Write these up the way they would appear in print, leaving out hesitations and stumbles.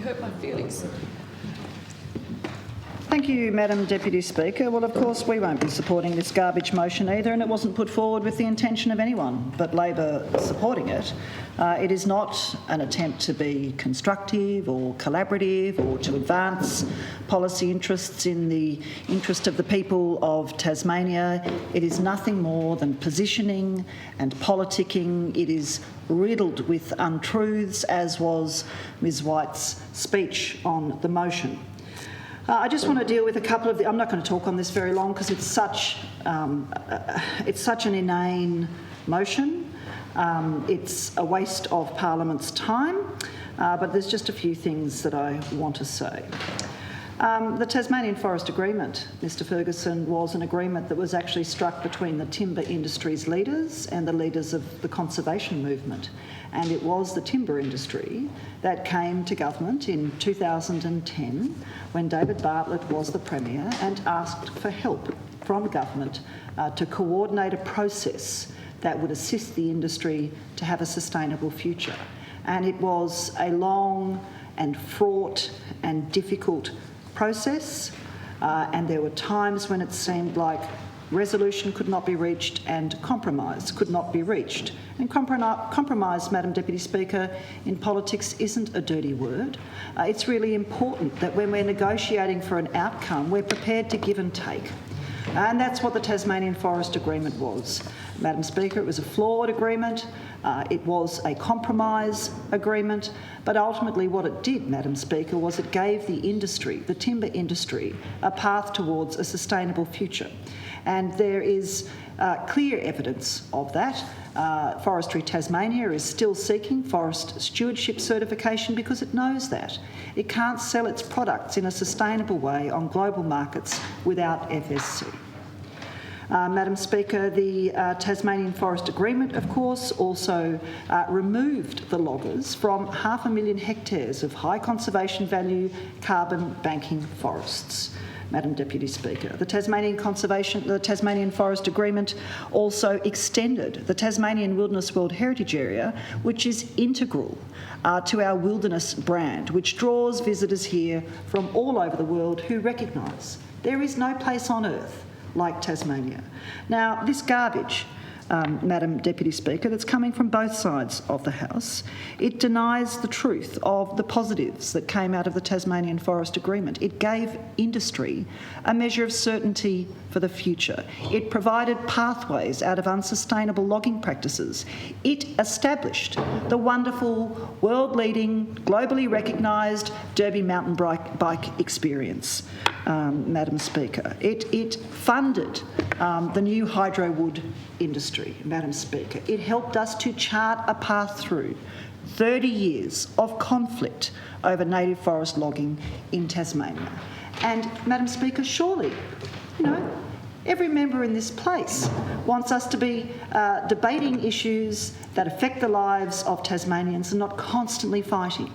hurt my feelings. Thank you, Madam Deputy Speaker. Well, of course, we won't be supporting this garbage motion either, and it wasn't put forward with the intention of anyone but Labor supporting it. It is not an attempt to be constructive or collaborative or to advance policy interests in the interest of the people of Tasmania. It is nothing more than positioning and politicking. It is riddled with untruths, as was Ms White's speech on the motion. I just want to deal with a couple of I'm not going to talk on this very long because it's such an inane motion. It's a waste of Parliament's time, but there's just a few things that I want to say. The Tasmanian Forest Agreement, Mr Ferguson, was an agreement that was actually struck between the timber industry's leaders and the leaders of the conservation movement. And it was the timber industry that came to government in 2010 when David Bartlett was the Premier and asked for help from government to coordinate a process that would assist the industry to have a sustainable future. And it was a long and fraught and difficult process, and there were times when it seemed like resolution could not be reached and compromise could not be reached. And compromise, Madam Deputy Speaker, in politics isn't a dirty word. It's really important that when we're negotiating for an outcome, we're prepared to give and take. And that's what the Tasmanian Forest Agreement was. Madam Speaker, it was a flawed agreement. It was a compromise agreement, but ultimately what it did, Madam Speaker, was it gave the industry, the timber industry, a path towards a sustainable future. And there is clear evidence of that. Forestry Tasmania is still seeking forest stewardship certification because it knows that. It can't sell its products in a sustainable way on global markets without FSC. Madam Speaker, the Tasmanian Forest Agreement, of course, also removed the loggers from 500,000 hectares of high conservation value carbon banking forests. Madam Deputy Speaker, the Tasmanian Forest Agreement also extended the Tasmanian Wilderness World Heritage Area, which is integral to our wilderness brand, which draws visitors here from all over the world who recognise there is no place on earth like Tasmania. Now, this garbage, Madam Deputy Speaker, that's coming from both sides of the House, it denies the truth of the positives that came out of the Tasmanian Forest Agreement. It gave industry a measure of certainty for the future. It provided pathways out of unsustainable logging practices. It established the wonderful, world-leading, globally recognised Derby mountain bike experience, Madam Speaker. It funded the new hydro wood industry, Madam Speaker. It helped us to chart a path through 30 years of conflict over native forest logging in Tasmania. And, Madam Speaker, surely, every member in this place wants us to be debating issues that affect the lives of Tasmanians and not constantly fighting,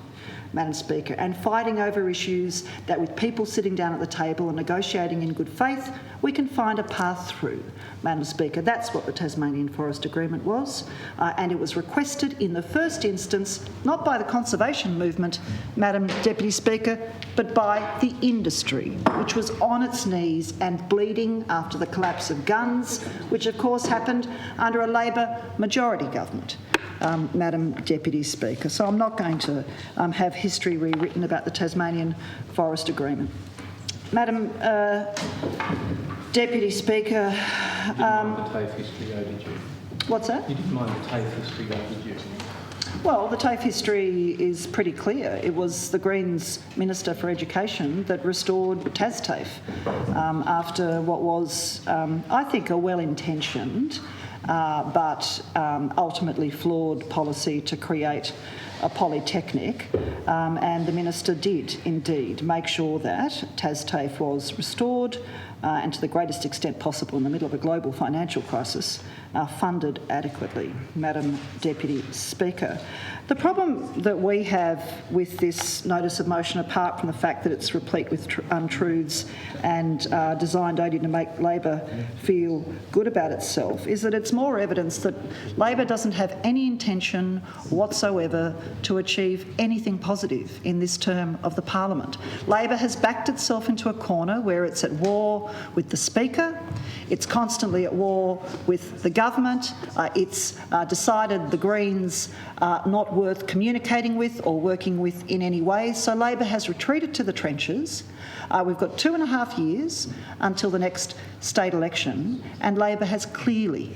Madam Speaker, and fighting over issues that with people sitting down at the table and negotiating in good faith, we can find a path through. Madam Speaker, that's what the Tasmanian Forest Agreement was, and it was requested in the first instance, not by the conservation movement, Madam Deputy Speaker, but by the industry, which was on its knees and bleeding after the collapse of guns, which of course happened under a Labor majority government. Madam Deputy Speaker. So I'm not going to have history rewritten about the Tasmanian Forest Agreement. Madam Deputy Speaker... You didn't mind the TAFE history, though, did you? What's that? You didn't mind the TAFE history, though, did you? Well, the TAFE history is pretty clear. It was the Greens Minister for Education that restored TASTAFE after what was, I think, a well-intentioned but ultimately flawed policy to create a polytechnic, and the Minister did indeed make sure that TASTAFE was restored and to the greatest extent possible in the middle of a global financial crisis, are funded adequately. Madam Deputy Speaker, the problem that we have with this notice of motion, apart from the fact that it's replete with untruths and designed only to make Labor feel good about itself, is that it's more evidence that Labor doesn't have any intention whatsoever to achieve anything positive in this term of the Parliament. Labor has backed itself into a corner where it's at war with the Speaker, it's constantly at war with the government, it's decided the Greens are not worth communicating with or working with in any way, so Labor has retreated to the trenches. We've got 2.5 years until the next state election, and Labor has clearly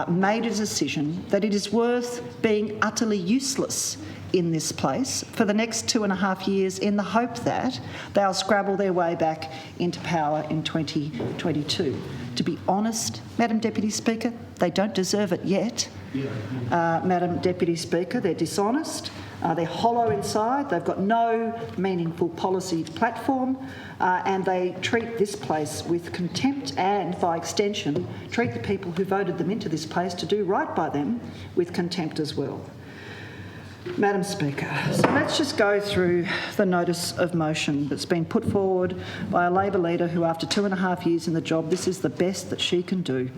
made a decision that it is worth being utterly useless in this place for the next 2.5 years in the hope that they'll scrabble their way back into power in 2022. To be honest, Madam Deputy Speaker, they don't deserve it yet. Madam Deputy Speaker, they're dishonest, they're hollow inside, they've got no meaningful policy platform, and they treat this place with contempt and, by extension, treat the people who voted them into this place to do right by them with contempt as well. Madam Speaker, so let's just go through the notice of motion that's been put forward by a Labor leader who, after 2.5 years in the job, this is the best that she can do.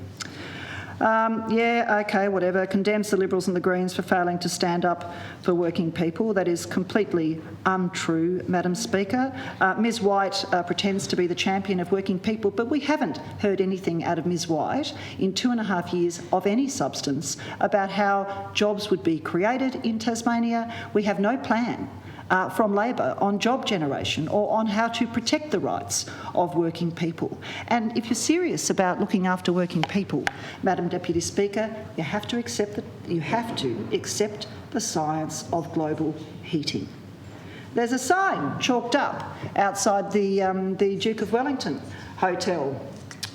Whatever, condemns the Liberals and the Greens for failing to stand up for working people. That is completely untrue, Madam Speaker. Ms White pretends to be the champion of working people, but we haven't heard anything out of Ms White in 2.5 years of any substance about how jobs would be created in Tasmania. We have no plan from Labor on job generation or on how to protect the rights of working people. And if you're serious about looking after working people, Madam Deputy Speaker, you have to accept the science of global heating. There's a sign chalked up outside the Duke of Wellington Hotel,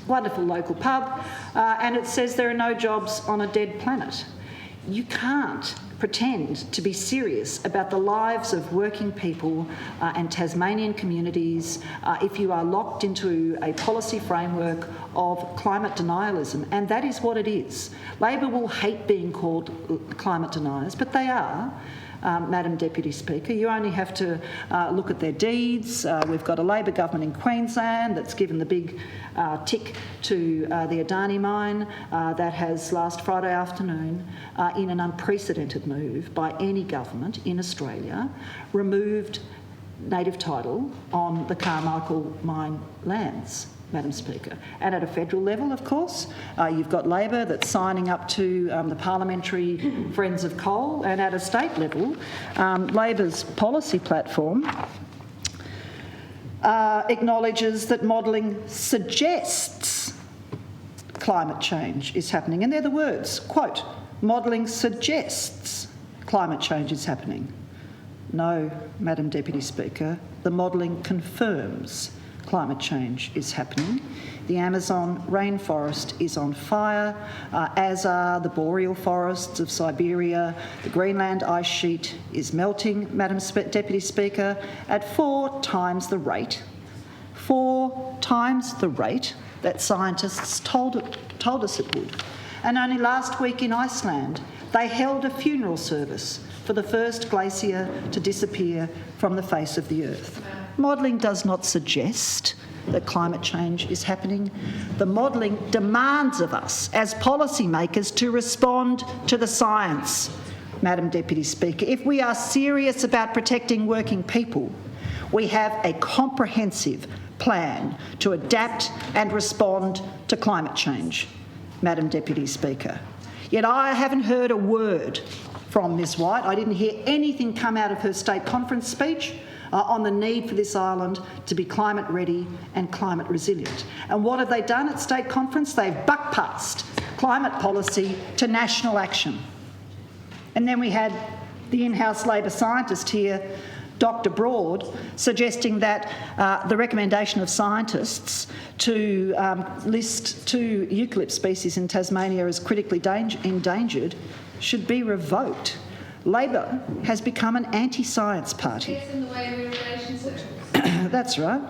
wonderful local pub, and it says there are no jobs on a dead planet. You can't pretend to be serious about the lives of working people and Tasmanian communities if you are locked into a policy framework of climate denialism, and that is what it is. Labor will hate being called climate deniers, but they are. Madam Deputy Speaker, you only have to look at their deeds. We've got a Labor government in Queensland that's given the big tick to the Adani mine that has last Friday afternoon, in an unprecedented move by any government in Australia, removed native title on the Carmichael mine lands. Madam Speaker. And at a federal level, of course, you've got Labor that's signing up to the Parliamentary Friends of Coal, and at a state level, Labor's policy platform acknowledges that modelling suggests climate change is happening. And they're the words, quote, modelling suggests climate change is happening. No, Madam Deputy Speaker, the modelling confirms climate change is happening. The Amazon rainforest is on fire, as are the boreal forests of Siberia. The Greenland ice sheet is melting, Madam Deputy Speaker, at 4 times the rate that scientists told us it would. And only last week in Iceland, they held a funeral service for the first glacier to disappear from the face of the earth. Modelling does not suggest that climate change is happening. The modelling demands of us as policymakers to respond to the science, Madam Deputy Speaker. If we are serious about protecting working people, we have a comprehensive plan to adapt and respond to climate change, Madam Deputy Speaker. Yet I haven't heard a word from Ms White. I didn't hear anything come out of her state conference speech on the need for this island to be climate ready and climate resilient. And what have they done at state conference? They've buck-passed climate policy to national action. And then we had the in-house Labor scientist here, Dr Broad, suggesting that the recommendation of scientists to list 2 eucalypt species in Tasmania as critically endangered should be revoked. Labor has become an anti-science party. Gets in the way of irrigation circles. That's right.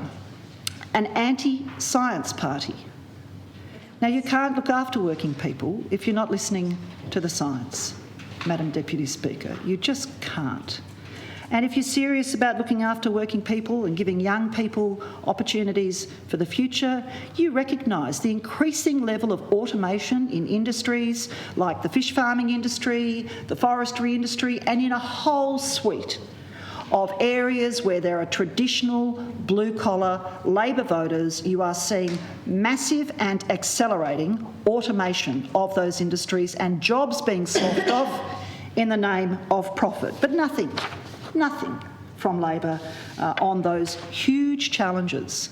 an anti-science party. Now, you can't look after working people if you're not listening to the science, Madam Deputy Speaker. You just can't. And if you're serious about looking after working people and giving young people opportunities for the future, you recognise the increasing level of automation in industries like the fish farming industry, the forestry industry, and in a whole suite of areas where there are traditional blue-collar Labor voters. You are seeing massive and accelerating automation of those industries and jobs being sloughed off in the name of profit. But nothing from Labor on those huge challenges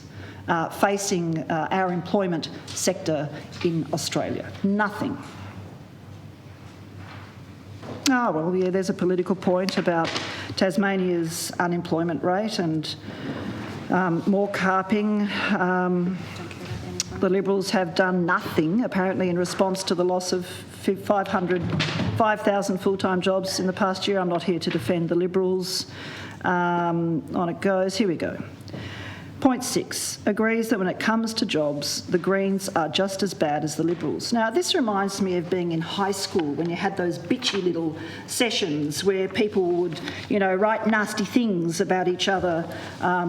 facing our employment sector in Australia. Nothing. Well, yeah, there's a political point about Tasmania's unemployment rate and more carping. The Liberals have done nothing, apparently, in response to the loss of 5,000 full-time jobs in the past year. I'm not here to defend the Liberals. On it goes. Here we go. Point 6 agrees that when it comes to jobs, the Greens are just as bad as the Liberals. Now, this reminds me of being in high school when you had those bitchy little sessions where people would, write nasty things about each other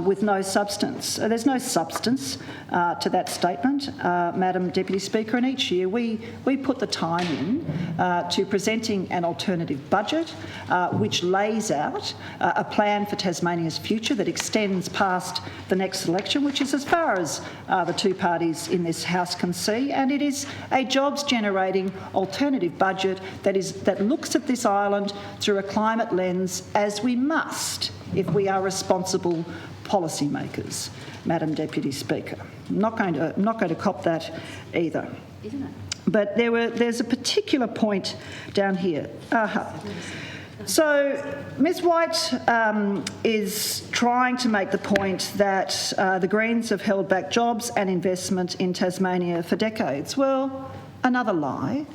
with no substance. There's no substance to that statement, Madam Deputy Speaker, and each year we put the time in to presenting an alternative budget which lays out a plan for Tasmania's future that extends past the next election, which is as far as the two parties in this House can see, and it is a jobs-generating alternative budget that looks at this island through a climate lens, as we must if we are responsible policymakers, Madam Deputy Speaker. I'm not going to cop that either. Isn't it? But there's a particular point down here. So Ms White is trying to make the point that the Greens have held back jobs and investment in Tasmania for decades. Well, another lie.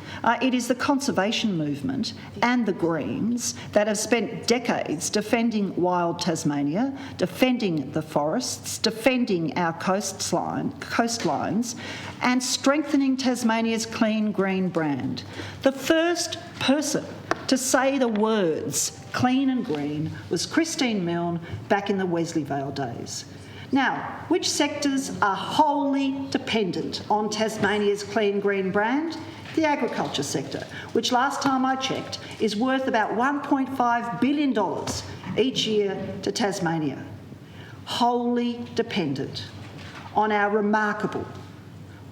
It is the conservation movement and the Greens that have spent decades defending wild Tasmania, defending the forests, defending our coastlines, and strengthening Tasmania's clean green brand. The first person to say the words clean and green was Christine Milne back in the Wesleyvale days. Now, which sectors are wholly dependent on Tasmania's clean green brand? The agriculture sector, which last time I checked is worth about $1.5 billion each year to Tasmania. Wholly dependent on our remarkable,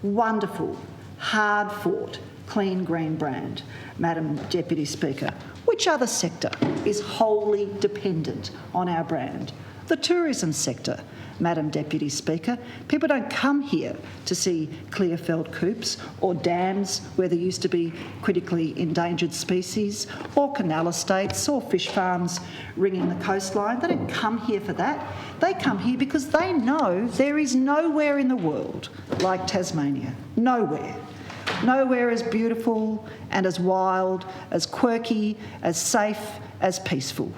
wonderful, hard-fought clean green brand, Madam Deputy Speaker. Which other sector is wholly dependent on our brand? The tourism sector, Madam Deputy Speaker. People don't come here to see Clearfeld coops or dams where there used to be critically endangered species, or canal estates or fish farms ringing the coastline. They don't come here for that. They come here because they know there is nowhere in the world like Tasmania. Nowhere. Nowhere as beautiful and as wild, as quirky, as safe, as peaceful,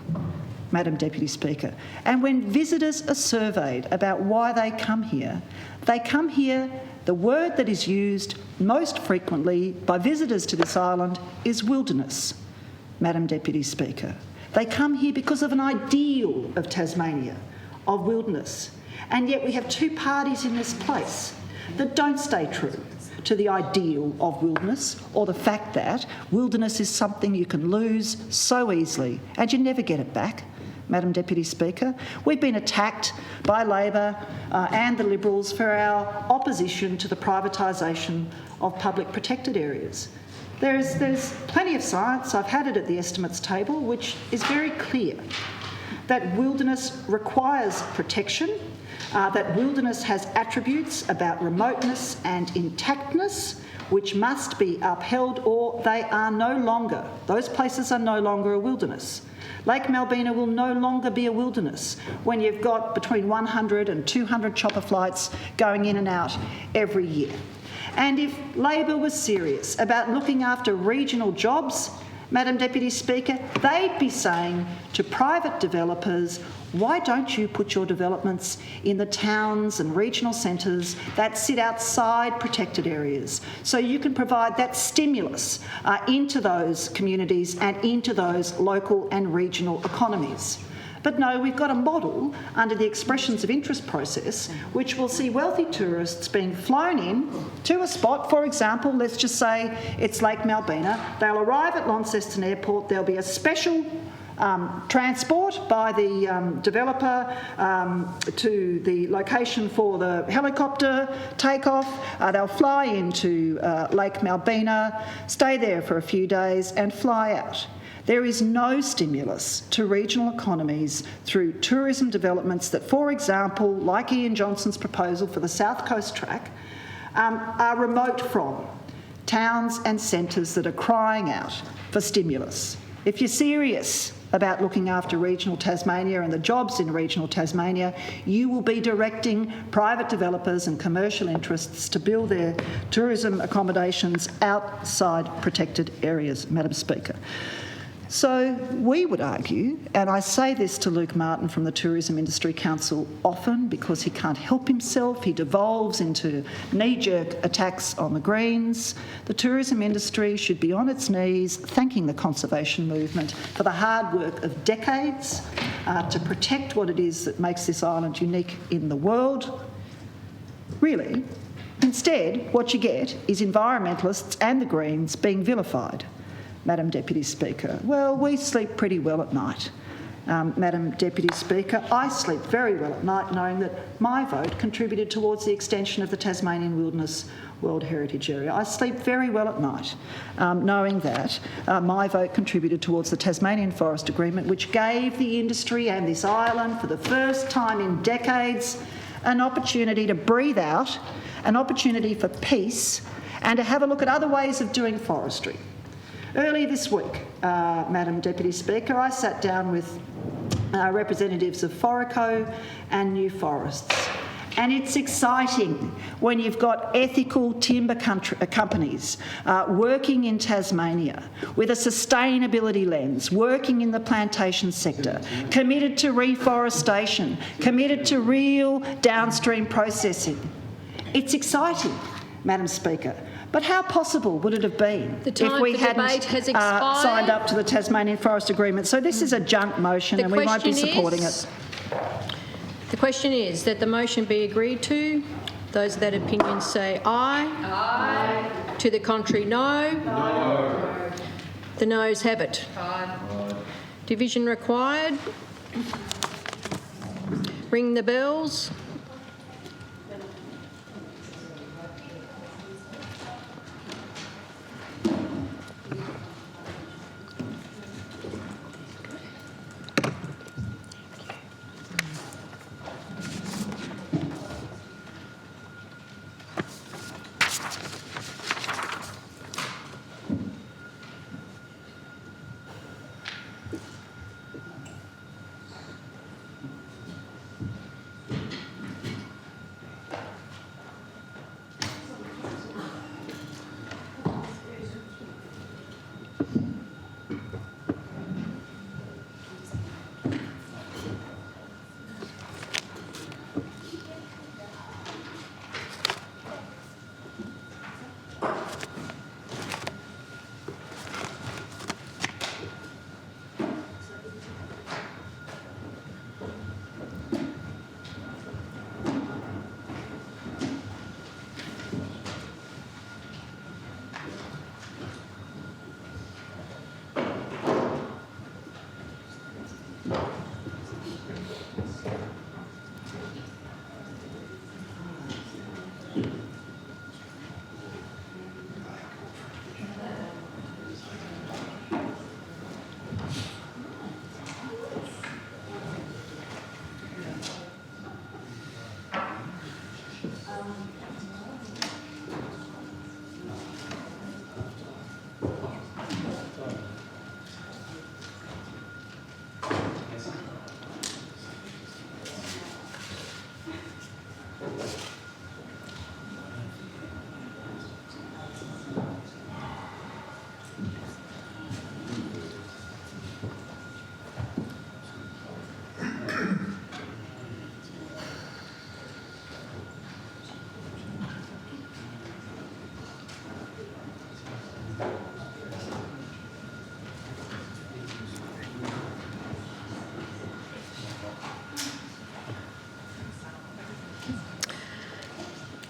Madam Deputy Speaker. And when visitors are surveyed about why they come here, the word that is used most frequently by visitors to this island is wilderness, Madam Deputy Speaker. They come here because of an ideal of Tasmania, of wilderness. And yet we have two parties in this place that don't stay true to the ideal of wilderness, or the fact that wilderness is something you can lose so easily and you never get it back, Madam Deputy Speaker. We've been attacked by Labor and the Liberals for our opposition to the privatisation of public protected areas. There's plenty of science, I've had it at the estimates table, which is very clear that wilderness requires protection, that wilderness has attributes about remoteness and intactness which must be upheld, or they are no longer, those places are no longer a wilderness. Lake Malbina will no longer be a wilderness when you've got between 100 and 200 chopper flights going in and out every year. And if Labor was serious about looking after regional jobs Madam Deputy Speaker, they'd be saying to private developers, why don't you put your developments in the towns and regional centres that sit outside protected areas so you can provide that stimulus into those communities and into those local and regional economies. But no, we've got a model under the expressions of interest process which will see wealthy tourists being flown in to a spot. For example, let's just say it's Lake Malbina. They'll arrive at Launceston Airport. There'll be a special transport by the developer to the location for the helicopter takeoff. They'll fly into Lake Malbina, stay there for a few days and fly out. There is no stimulus to regional economies through tourism developments that, for example, like Ian Johnson's proposal for the South Coast Track, are remote from towns and centres that are crying out for stimulus. If you're serious about looking after regional Tasmania and the jobs in regional Tasmania, you will be directing private developers and commercial interests to build their tourism accommodations outside protected areas, Madam Speaker. So we would argue, and I say this to Luke Martin from the Tourism Industry Council often because he can't help himself, he devolves into knee-jerk attacks on the Greens. The tourism industry should be on its knees thanking the conservation movement for the hard work of decades to protect what it is that makes this island unique in the world. Really, instead, what you get is environmentalists and the Greens being vilified. Madam Deputy Speaker. Well, we sleep pretty well at night. Madam Deputy Speaker, I sleep very well at night knowing that my vote contributed towards the extension of the Tasmanian Wilderness World Heritage Area. I sleep very well at night knowing that my vote contributed towards the Tasmanian Forest Agreement, which gave the industry and this island for the first time in decades an opportunity to breathe out, an opportunity for peace and to have a look at other ways of doing forestry. Earlier this week, Madam Deputy Speaker, I sat down with representatives of Foraco and New Forests. And it's exciting when you've got ethical timber companies working in Tasmania with a sustainability lens, working in the plantation sector, committed to reforestation, committed to real downstream processing. It's exciting, Madam Speaker. But how possible would it have been if we hadn't signed up to the Tasmanian Forest Agreement? So this is a junk motion and we won't be supporting it. The question is that the motion be agreed to. Those of that opinion say aye. Aye. To the contrary, no. No. The noes have it. Aye. Division required. Ring the bells.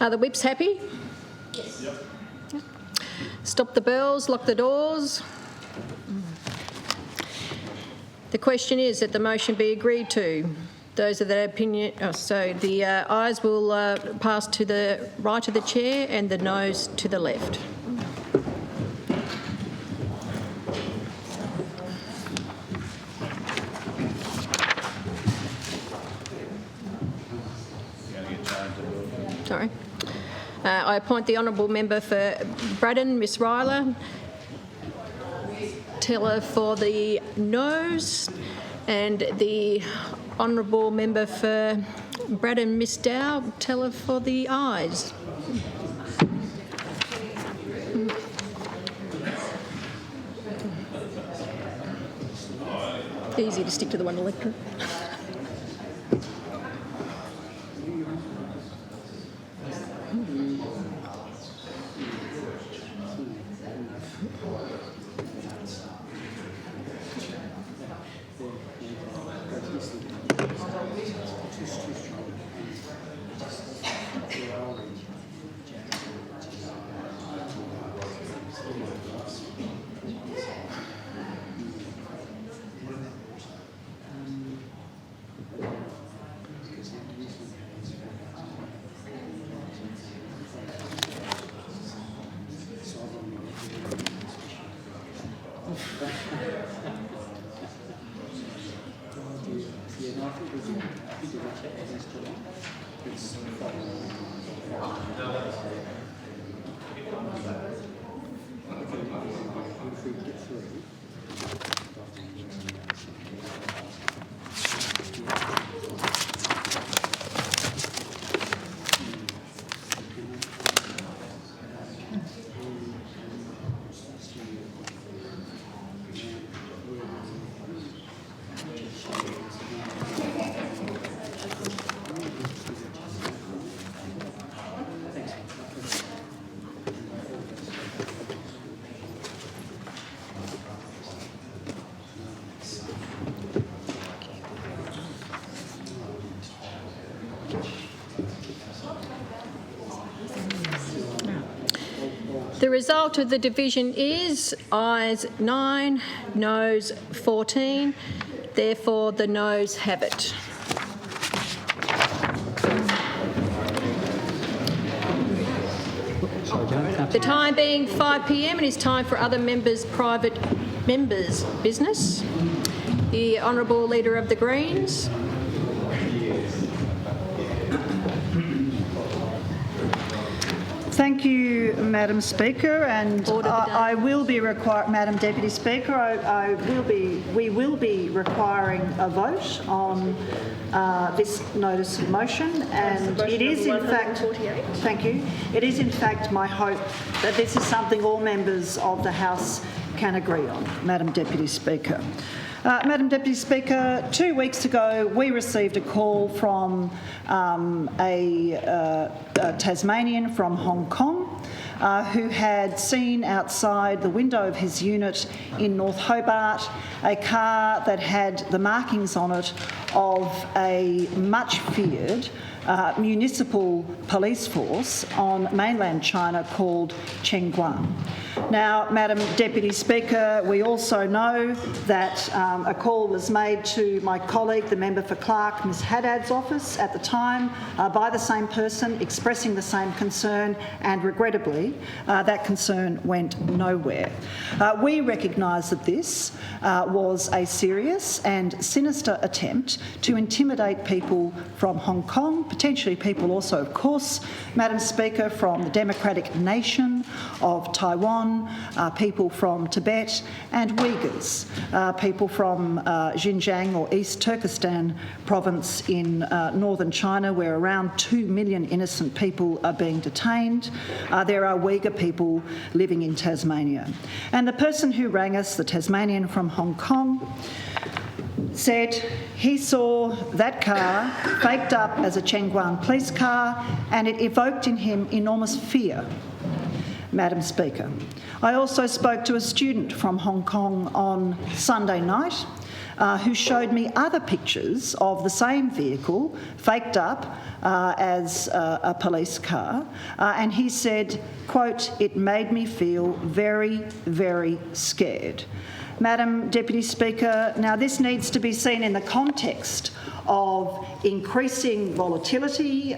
Are the whips happy? Yes. Yep. Stop the bells, lock the doors. The question is that the motion be agreed to. Those of that opinion, the ayes will pass to the right of the chair and the noes to the left. Sorry. I appoint the honourable member for Braddon, Miss Ryler. Teller for the noes, and the honourable member for Braddon, Miss Dow. Teller for the ayes. Easy to stick to the one electorate. The result of the division is ayes 9, noes 14. Therefore, the noes have it. The time being 5 p.m, it is time for other private members' business. The Honourable Leader of the Greens. Thank you, Madam Speaker, and I will be Madam Deputy Speaker, we will be requiring a vote on this notice of motion, and it is in fact, thank you, it is in fact my hope that this is something all members of the House can agree on, Madam Deputy Speaker. Madam Deputy Speaker, 2 weeks ago we received a call from a Tasmanian from Hong Kong who had seen outside the window of his unit in North Hobart a car that had the markings on it of a much feared municipal police force on mainland China called Chengguan. Now, Madam Deputy Speaker, we also know that a call was made to my colleague, the member for Clark, Ms Haddad's office at the time by the same person expressing the same concern, and regrettably that concern went nowhere. We recognise that this was a serious and sinister attempt to intimidate people from Hong Kong, potentially people also, of course, Madam Speaker, from the democratic nation of Taiwan, people from Tibet, and Uyghurs, people from Xinjiang or East Turkestan province in northern China, where around 2 million innocent people are being detained. There are Uyghur people living in Tasmania. And the person who rang us, the Tasmanian from Hong Kong, said he saw that car faked up as a Chengguan police car and it evoked in him enormous fear. Madam Speaker, I also spoke to a student from Hong Kong on Sunday night who showed me other pictures of the same vehicle, faked up as a police car, and he said, quote, "It made me feel very, very scared." Madam Deputy Speaker, now this needs to be seen in the context of increasing volatility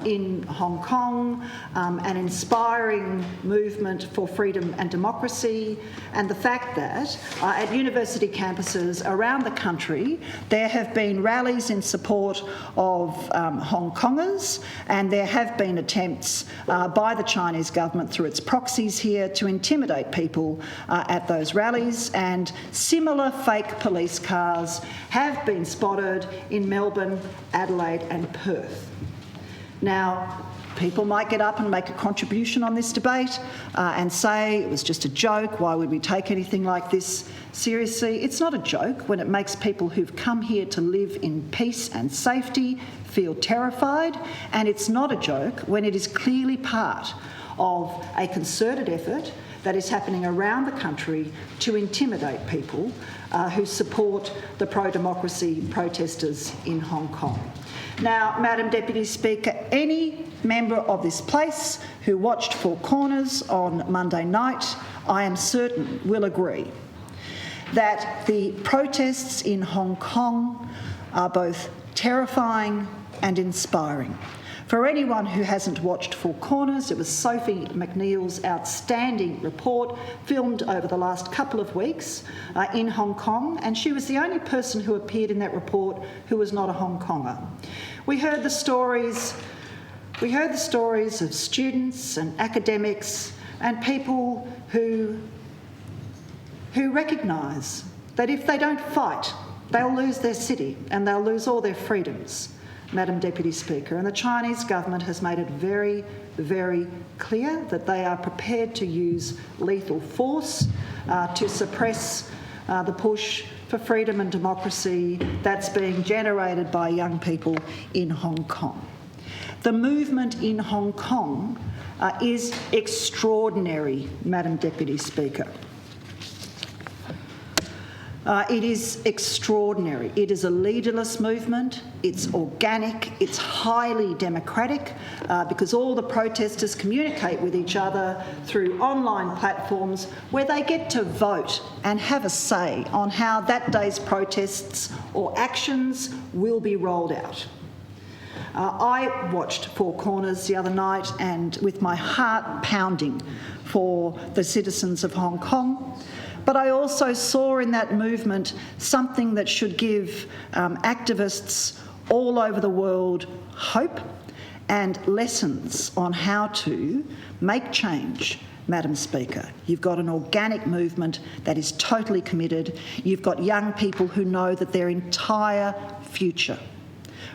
in Hong Kong, an inspiring movement for freedom and democracy, and the fact that at university campuses around the country there have been rallies in support of Hong Kongers, and there have been attempts by the Chinese government through its proxies here to intimidate people at those rallies, and similar fake police cars have been spotted in Melbourne, Adelaide and Perth. Now, people might get up and make a contribution on this debate and say it was just a joke, why would we take anything like this seriously? It's not a joke when it makes people who've come here to live in peace and safety feel terrified, and it's not a joke when it is clearly part of a concerted effort that is happening around the country to intimidate people who support the pro-democracy protesters in Hong Kong. Now, Madam Deputy Speaker, any member of this place who watched Four Corners on Monday night, I am certain will agree that the protests in Hong Kong are both terrifying and inspiring. For anyone who hasn't watched Four Corners, it was Sophie McNeill's outstanding report filmed over the last couple of weeks in Hong Kong, and she was the only person who appeared in that report who was not a Hong Konger. We heard the stories of students and academics and people who recognise that if they don't fight, they'll lose their city and they'll lose all their freedoms, Madam Deputy Speaker. And the Chinese government has made it very, very clear that they are prepared to use lethal force to suppress the push for freedom and democracy that's being generated by young people in Hong Kong. The movement in Hong Kong is extraordinary, Madam Deputy Speaker. It is extraordinary. It is a leaderless movement. It's organic. It's highly democratic because all the protesters communicate with each other through online platforms where they get to vote and have a say on how that day's protests or actions will be rolled out. I watched Four Corners the other night, and with my heart pounding for the citizens of Hong Kong. But I also saw in that movement something that should give activists all over the world hope and lessons on how to make change, Madam Speaker. You've got an organic movement that is totally committed. You've got young people who know that their entire future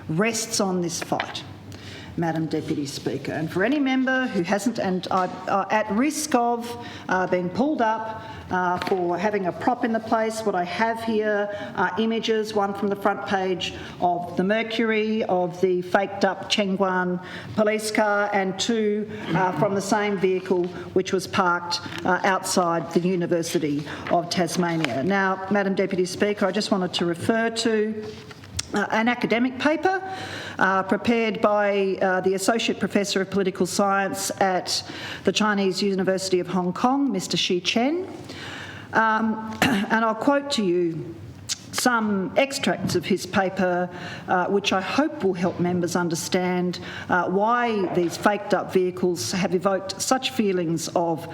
rests on this fight, Madam Deputy Speaker. And for any member who hasn't, and at risk of being pulled up for having a prop in the place, what I have here are images, one from the front page of the Mercury, of the faked up Chengguan police car, and two from the same vehicle which was parked outside the University of Tasmania. Now, Madam Deputy Speaker, I just wanted to refer to an academic paper prepared by the Associate Professor of Political Science at the Chinese University of Hong Kong, Mr. Shi Chen. And I'll quote to you some extracts of his paper, which I hope will help members understand why these faked up vehicles have evoked such feelings of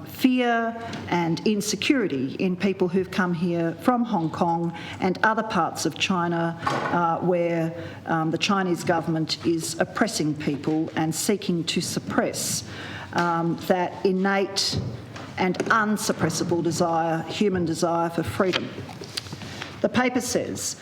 fear and insecurity in people who've come here from Hong Kong and other parts of China where the Chinese government is oppressing people and seeking to suppress that innate and unsuppressible desire, human desire for freedom. The paper says,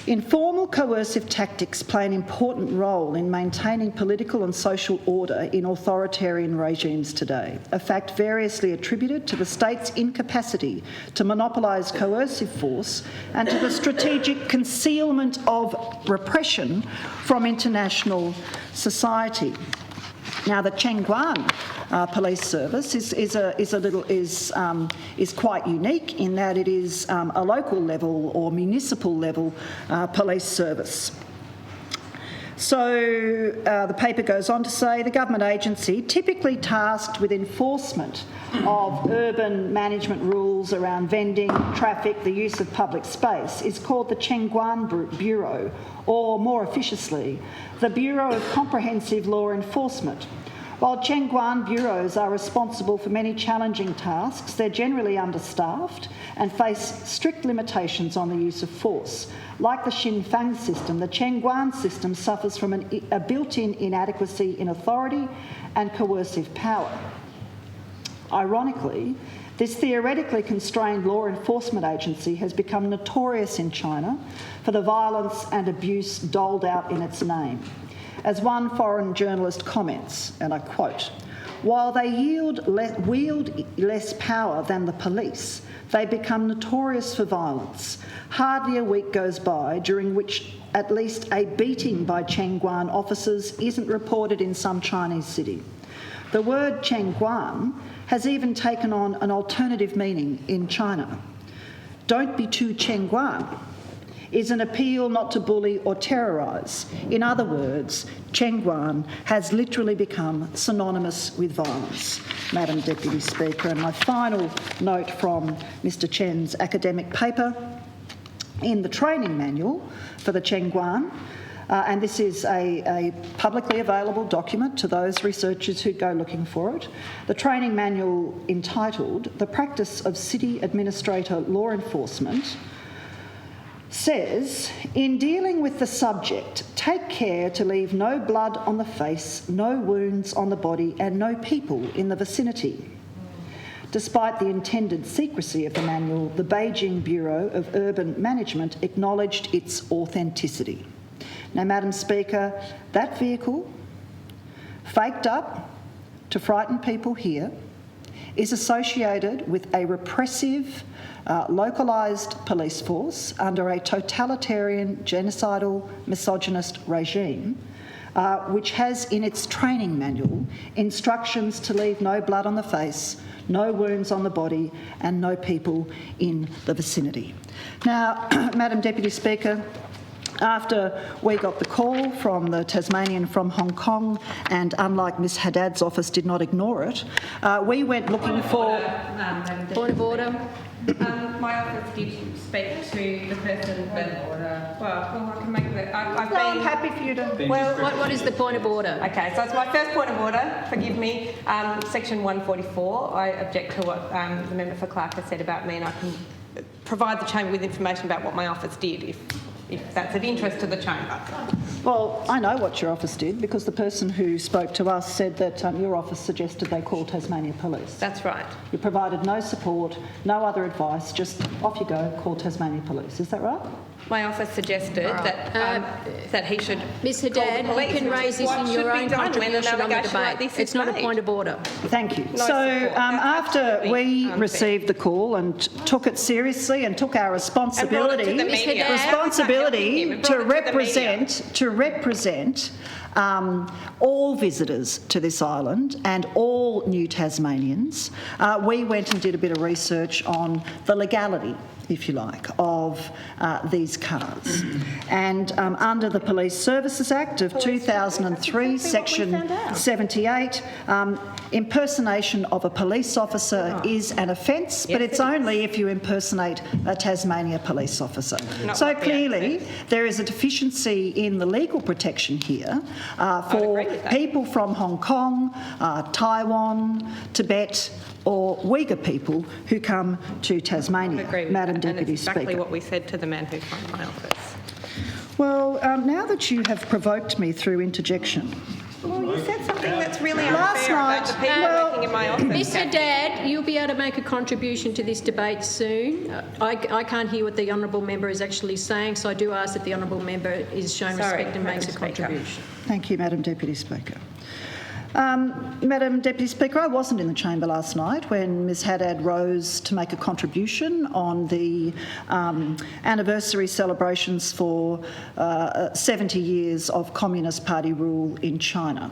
informal coercive tactics play an important role in maintaining political and social order in authoritarian regimes today, a fact variously attributed to the state's incapacity to monopolise coercive force and to the strategic concealment of repression from international society. Now, the Chengguan police service is quite unique in that it is a local level or municipal level police service. So the paper goes on to say the government agency typically tasked with enforcement of urban management rules around vending, traffic, the use of public space is called the Chengguan Bureau, or more officiously, the Bureau of Comprehensive Law Enforcement. While Chengguan bureaus are responsible for many challenging tasks, they're generally understaffed and face strict limitations on the use of force. Like the Xinfang system, the Chengguan system suffers from a built-in inadequacy in authority and coercive power. Ironically, this theoretically constrained law enforcement agency has become notorious in China for the violence and abuse doled out in its name. As one foreign journalist comments, and I quote, "While they wield less power than the police, they become notorious for violence. Hardly a week goes by during which at least a beating by Chengguan officers isn't reported in some Chinese city." The word Chengguan has even taken on an alternative meaning in China. "Don't be too Chengguan" is an appeal not to bully or terrorise. In other words, Chengguan has literally become synonymous with violence, Madam Deputy Speaker. And my final note from Mr Chen's academic paper, in the training manual for the Chengguan, and this is a publicly available document to those researchers who go looking for it, the training manual entitled "The Practice of City Administrator Law Enforcement" says, "In dealing with the subject, take care to leave no blood on the face, no wounds on the body, and no people in the vicinity." Despite the intended secrecy of the manual, the Beijing Bureau of Urban Management acknowledged its authenticity. Now, Madam Speaker, that vehicle, faked up to frighten people here, is associated with a repressive, localised police force under a totalitarian, genocidal, misogynist regime, which has in its training manual instructions to leave no blood on the face, no wounds on the body, and no people in the vicinity. Now, Madam Deputy Speaker, after we got the call from the Tasmanian from Hong Kong, and unlike Ms Haddad's office did not ignore it, we went looking for... Point of order. My office did speak to the person that... Well, I can make it... I've been... I'm happy for you to... Well, what is the point of order? Okay, so it's my first point of order, forgive me. Section 144, I object to what the member for Clark has said about me, and I can provide the chamber with information about what my office did if that's of interest to the chamber. Well, I know what your office did because the person who spoke to us said that your office suggested they call Tasmania Police. That's right. You provided no support, no other advice, just off you go, call Tasmania Police. Is that right? My office suggested that he should Ms call the Haddad, police, you can which raise is this what in should your be own done when an contribution on the allegation like debate. this is It's not a made. point of order. Thank you. No So support. after That's we absolutely received the call and took it seriously and took our responsibility, And brought it to the media. responsibility Brought it to represent all visitors to this island and all new Tasmanians, we went and did a bit of research on the legality, if you like, of these cards. And under the Police Services Act of 2003, Section 78, impersonation of a police officer is an offence, but it's only if you impersonate a Tasmania police officer. So clearly there is a deficiency in the legal protection here for people from Hong Kong, Taiwan, Tibet, or Uyghur people who come to Tasmania, Madam Deputy and it's exactly Speaker. what we said to the man who phoned my office. Well, now that you have provoked me through interjection, Well, you said something that's really Last unfair about night- the people working in my office. Ms Cassy. Haddad, you'll be able to make a contribution to this debate soon. I can't hear what the honourable member is actually saying, so I do ask that the honourable member is shown respect and makes a contribution. thank you, Madam Deputy Speaker. Madam Deputy Speaker, I wasn't in the chamber last night when Ms Haddad rose to make a contribution on the anniversary celebrations for 70 years of Communist Party rule in China.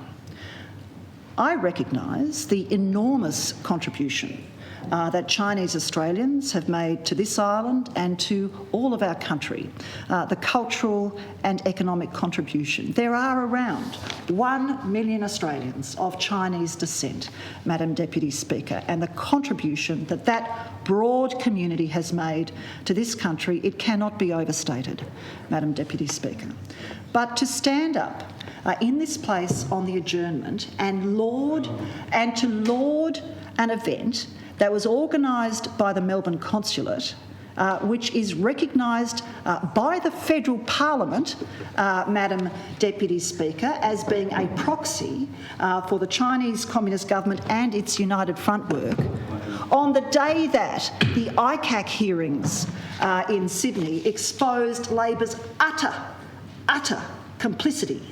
I recognise the enormous contribution that Chinese Australians have made to this island and to all of our country, the cultural and economic contribution. There are around 1 million Australians of Chinese descent, Madam Deputy Speaker, and the contribution that that broad community has made to this country, it cannot be overstated, Madam Deputy Speaker. But to stand up in this place on the adjournment and laud an event that was organised by the Melbourne Consulate, which is recognised by the Federal Parliament, Madam Deputy Speaker, as being a proxy for the Chinese Communist Government and its United Front work, on the day that the ICAC hearings in Sydney exposed Labor's utter complicity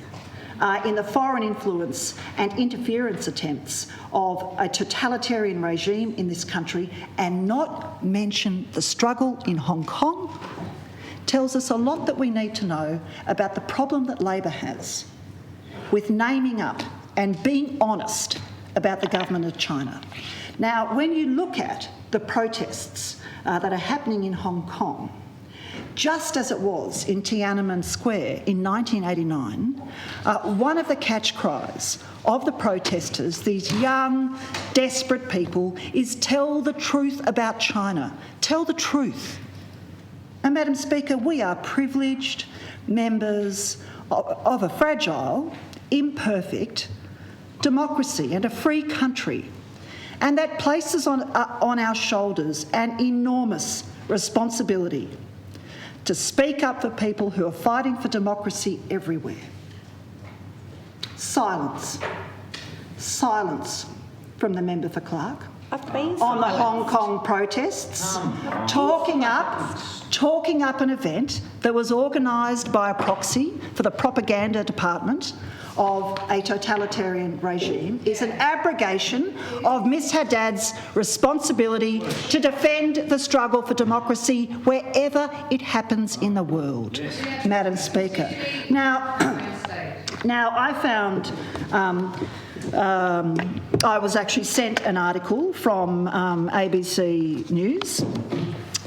in the foreign influence and interference attempts of a totalitarian regime in this country, and not mention the struggle in Hong Kong, tells us a lot that we need to know about the problem that Labor has with naming up and being honest about the government of China. Now, when you look at the protests that are happening in Hong Kong, just as it was in Tiananmen Square in 1989, one of the catch cries of the protesters, these young, desperate people, is tell the truth about China. Tell the truth. And Madam Speaker, we are privileged members of a fragile, imperfect democracy and a free country. And that places on our shoulders an enormous responsibility to speak up for people who are fighting for democracy everywhere. Silence from the member for Clark on the Hong Kong protests, talking up an event that was organised by a proxy for the propaganda department of a totalitarian regime is an abrogation of Ms Haddad's responsibility to defend the struggle for democracy wherever it happens in the world, Madam Speaker. Now I found I was actually sent an article from ABC News,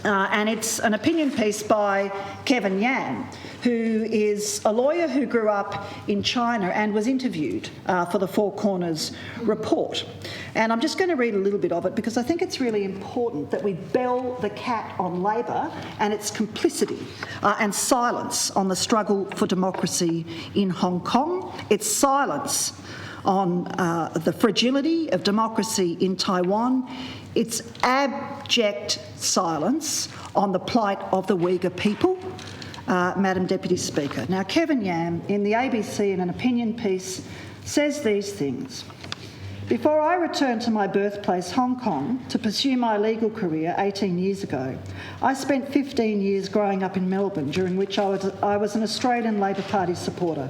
and it's an opinion piece by Kevin Yan, who is a lawyer who grew up in China and was interviewed for the Four Corners report. And I'm just going to read a little bit of it because I think it's really important that we bell the cat on Labor and its complicity and silence on the struggle for democracy in Hong Kong, its silence on the fragility of democracy in Taiwan, its abject silence on the plight of the Uyghur people, Madam Deputy Speaker. Now, Kevin Yam, in the ABC in an opinion piece, says these things. Before I returned to my birthplace, Hong Kong, to pursue my legal career 18 years ago, I spent 15 years growing up in Melbourne, during which I was an Australian Labor Party supporter.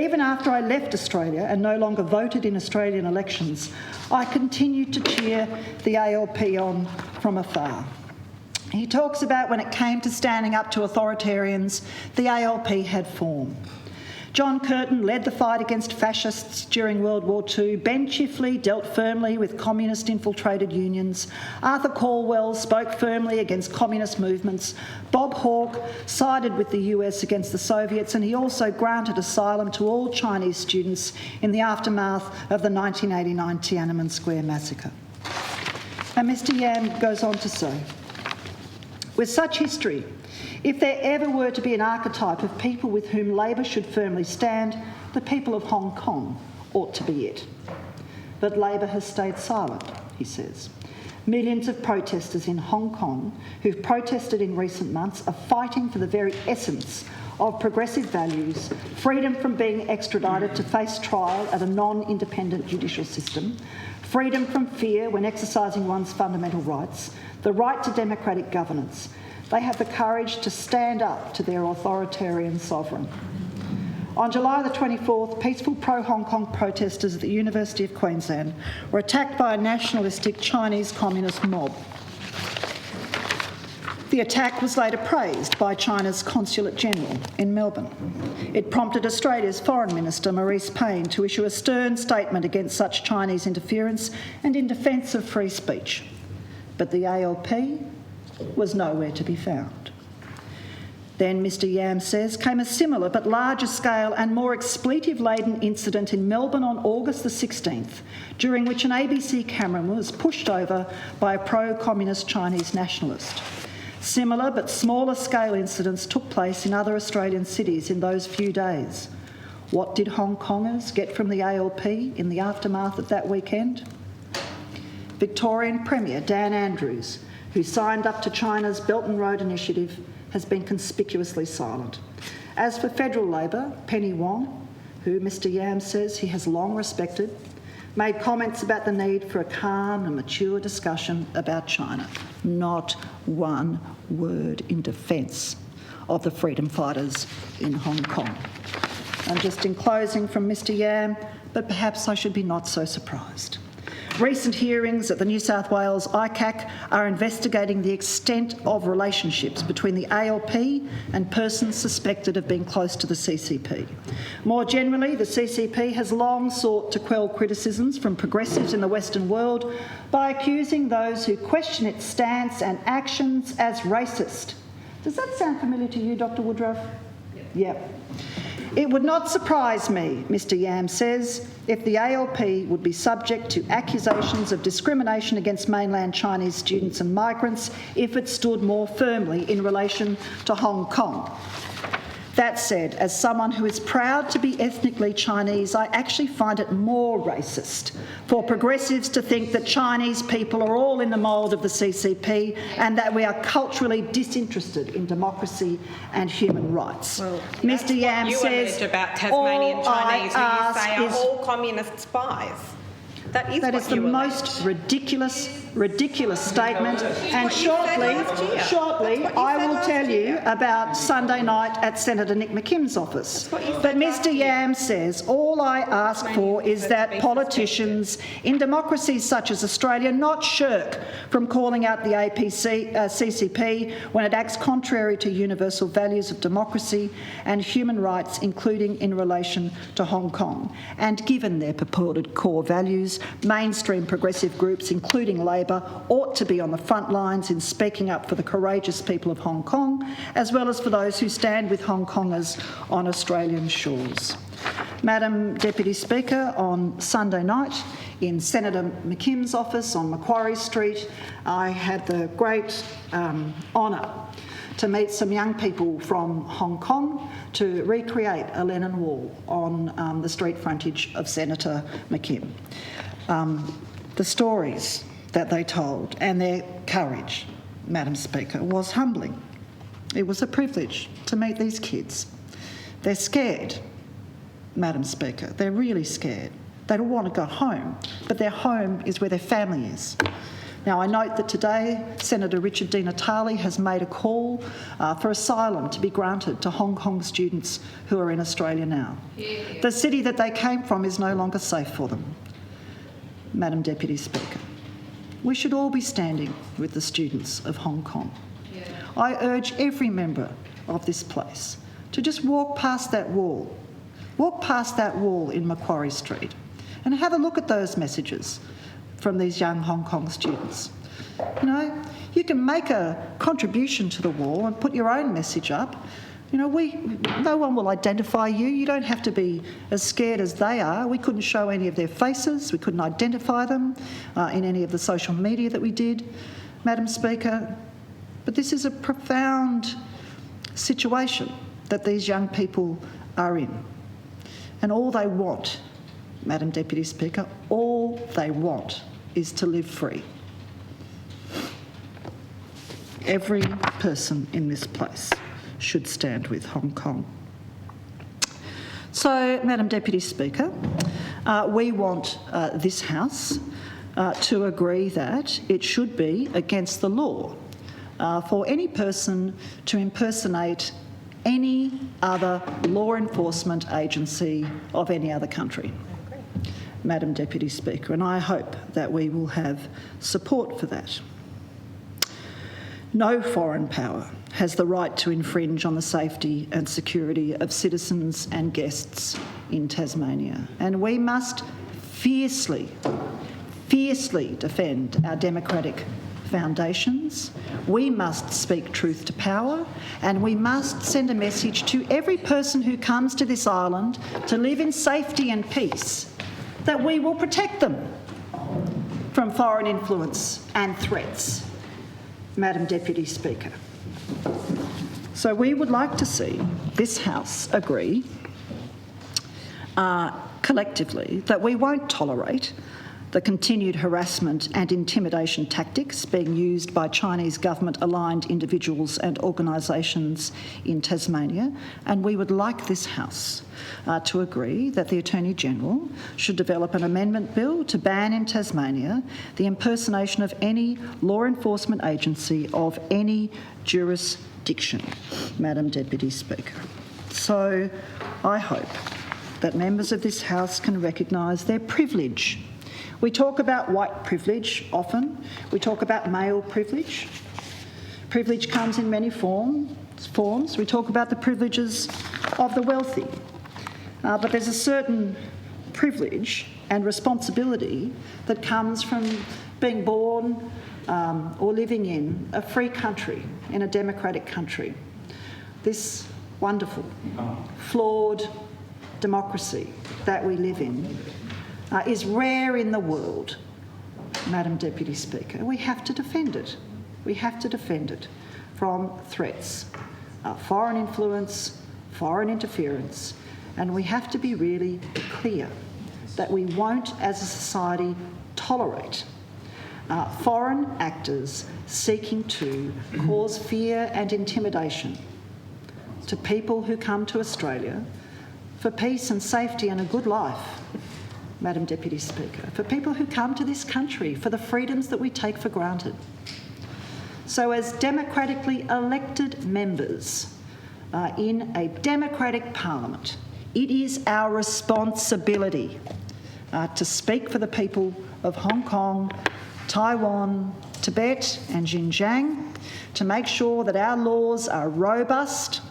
Even after I left Australia and no longer voted in Australian elections, I continued to cheer the ALP on from afar. He talks about when it came to standing up to authoritarians, the ALP had form. John Curtin led the fight against fascists during World War II. Ben Chifley dealt firmly with communist-infiltrated unions. Arthur Caldwell spoke firmly against communist movements. Bob Hawke sided with the US against the Soviets, and he also granted asylum to all Chinese students in the aftermath of the 1989 Tiananmen Square massacre. And Mr Yam goes on to say, with such history, if there ever were to be an archetype of people with whom Labor should firmly stand, the people of Hong Kong ought to be it. But Labor has stayed silent, he says. Millions of protesters in Hong Kong who've protested in recent months are fighting for the very essence of progressive values, freedom from being extradited to face trial at a non-independent judicial system, freedom from fear when exercising one's fundamental rights, the right to democratic governance. They have the courage to stand up to their authoritarian sovereign. On July the 24th, peaceful pro-Hong Kong protesters at the University of Queensland were attacked by a nationalistic Chinese communist mob. The attack was later praised by China's Consulate General in Melbourne. It prompted Australia's Foreign Minister Maurice Payne to issue a stern statement against such Chinese interference and in defence of free speech. But the ALP was nowhere to be found. Then, Mr Yam says, came a similar but larger scale and more expletive-laden incident in Melbourne on August the 16th, during which an ABC cameraman was pushed over by a pro-communist Chinese nationalist. Similar but smaller scale incidents took place in other Australian cities in those few days. What did Hong Kongers get from the ALP in the aftermath of that weekend? Victorian Premier Dan Andrews, who signed up to China's Belt and Road Initiative, has been conspicuously silent. As for federal Labor, Penny Wong, who Mr Yam says he has long respected, made comments about the need for a calm and mature discussion about China. Not one word in defence of the freedom fighters in Hong Kong. And just in closing from Mr Yam, but perhaps I should be not so surprised. Recent hearings at the New South Wales ICAC are investigating the extent of relationships between the ALP and persons suspected of being close to the CCP. More generally, the CCP has long sought to quell criticisms from progressives in the Western world by accusing those who question its stance and actions as racist. Does that sound familiar to you, Dr Woodruff? Yep. It would not surprise me, Mr Yam says, if the ALP would be subject to accusations of discrimination against mainland Chinese students and migrants if it stood more firmly in relation to Hong Kong. That said, as someone who is proud to be ethnically Chinese, I actually find it more racist for progressives to think that Chinese people are all in the mould of the CCP and that we are culturally disinterested in democracy and human rights. Well, Mr Yam says, about Tasmanian Chinese, who you say are all communist spies. That is the most ridiculous statement. And shortly, I will tell you about Sunday night at Senator Nick McKim's office. But Mr Yam says, all I ask for is that politicians in democracies such as Australia not shirk from calling out the CCP when it acts contrary to universal values of democracy and human rights, including in relation to Hong Kong. And given their purported core values, mainstream progressive groups, including Labor, ought to be on the front lines in speaking up for the courageous people of Hong Kong, as well as for those who stand with Hong Kongers on Australian shores. Madam Deputy Speaker, on Sunday night in Senator McKim's office on Macquarie Street, I had the great honour to meet some young people from Hong Kong to recreate a Lennon Wall on the street frontage of Senator McKim. The stories that they told and their courage, Madam Speaker, was humbling. It was a privilege to meet these kids. They're scared, Madam Speaker. They're really scared. They don't want to go home, but their home is where their family is. Now, I note that today Senator Richard Di Natale has made a call for asylum to be granted to Hong Kong students who are in Australia now. Yeah. The city that they came from is no longer safe for them. Madam Deputy Speaker, we should all be standing with the students of Hong Kong. Yeah. I urge every member of this place to just walk past that wall in Macquarie Street and have a look at those messages from these young Hong Kong students. You know, you can make a contribution to the wall and put your own message up. You know, no one will identify you. You don't have to be as scared as they are. We couldn't show any of their faces. We couldn't identify them in any of the social media that we did, Madam Speaker. But this is a profound situation that these young people are in. And all they want, Madam Deputy Speaker, all they want is to live free. Every person in this place should stand with Hong Kong. So, Madam Deputy Speaker, we want this House to agree that it should be against the law for any person to impersonate any other law enforcement agency of any other country. Madam Deputy Speaker, and I hope that we will have support for that. No foreign power has the right to infringe on the safety and security of citizens and guests in Tasmania. And we must fiercely defend our democratic foundations. We must speak truth to power, and we must send a message to every person who comes to this island to live in safety and peace that we will protect them from foreign influence and threats. Madam Deputy Speaker. So we would like to see this House agree collectively that we won't tolerate the continued harassment and intimidation tactics being used by Chinese government-aligned individuals and organisations in Tasmania, and we would like this House to agree that the Attorney-General should develop an amendment bill to ban in Tasmania the impersonation of any law enforcement agency of any jurisdiction, Madam Deputy Speaker. So I hope that members of this House can recognise their privilege. We talk about white privilege often. We talk about male privilege. Privilege comes in many forms. We talk about the privileges of the wealthy. But there's a certain privilege and responsibility that comes from being born or living in a free country, in a democratic country. This wonderful, flawed democracy that we live in is rare in the world, Madam Deputy Speaker. We have to defend it. We have to defend it from threats, foreign influence, foreign interference, and we have to be really clear that we won't, as a society, tolerate foreign actors seeking to cause fear and intimidation to people who come to Australia for peace and safety and a good life, Madam Deputy Speaker, for people who come to this country for the freedoms that we take for granted. So as democratically elected members in a democratic parliament, it is our responsibility to speak for the people of Hong Kong, Taiwan, Tibet and Xinjiang, to make sure that our laws are robust,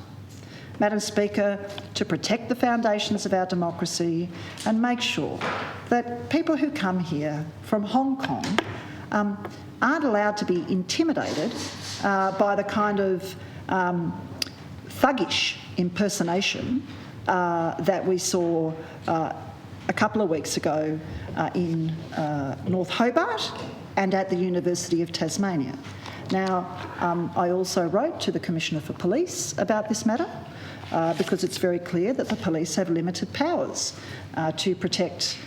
Madam Speaker, to protect the foundations of our democracy and make sure that people who come here from Hong Kong aren't allowed to be intimidated by the kind of thuggish impersonation that we saw a couple of weeks ago in North Hobart and at the University of Tasmania. Now, I also wrote to the Commissioner for Police about this matter because it's very clear that the police have limited powers to protect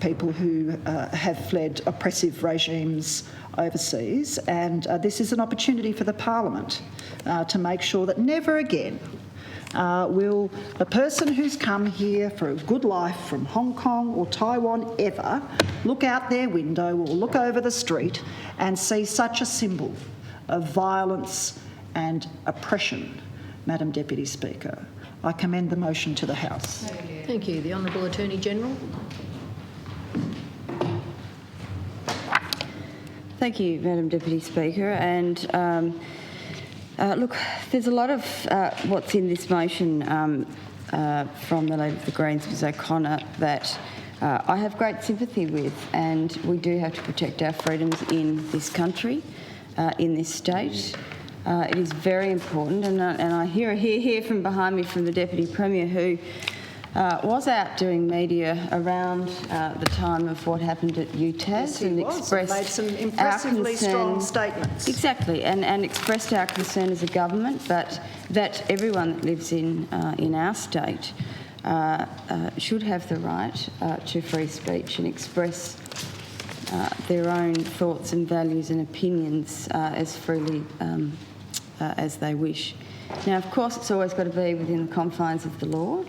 people who have fled oppressive regimes overseas, and this is an opportunity for the Parliament to make sure that never again will a person who's come here for a good life from Hong Kong or Taiwan ever look out their window or look over the street and see such a symbol of violence and oppression. Madam Deputy Speaker, I commend the motion to the House. Thank you. The Honourable Attorney-General. Thank you, Madam Deputy Speaker. And look, there's a lot of what's in this motion from the Leader of the Greens, Ms O'Connor, that I have great sympathy with, and we do have to protect our freedoms in this country, in this state. It is very important, and I hear from behind me from the Deputy Premier, who was out doing media around the time of what happened at UTAS, Yes, he and was. expressed Made some impressively strong statements. Exactly, and expressed our concern as a government, but that everyone that lives in our state should have the right to free speech and express their own thoughts and values and opinions as freely as they wish. Now, of course, it's always got to be within the confines of the law,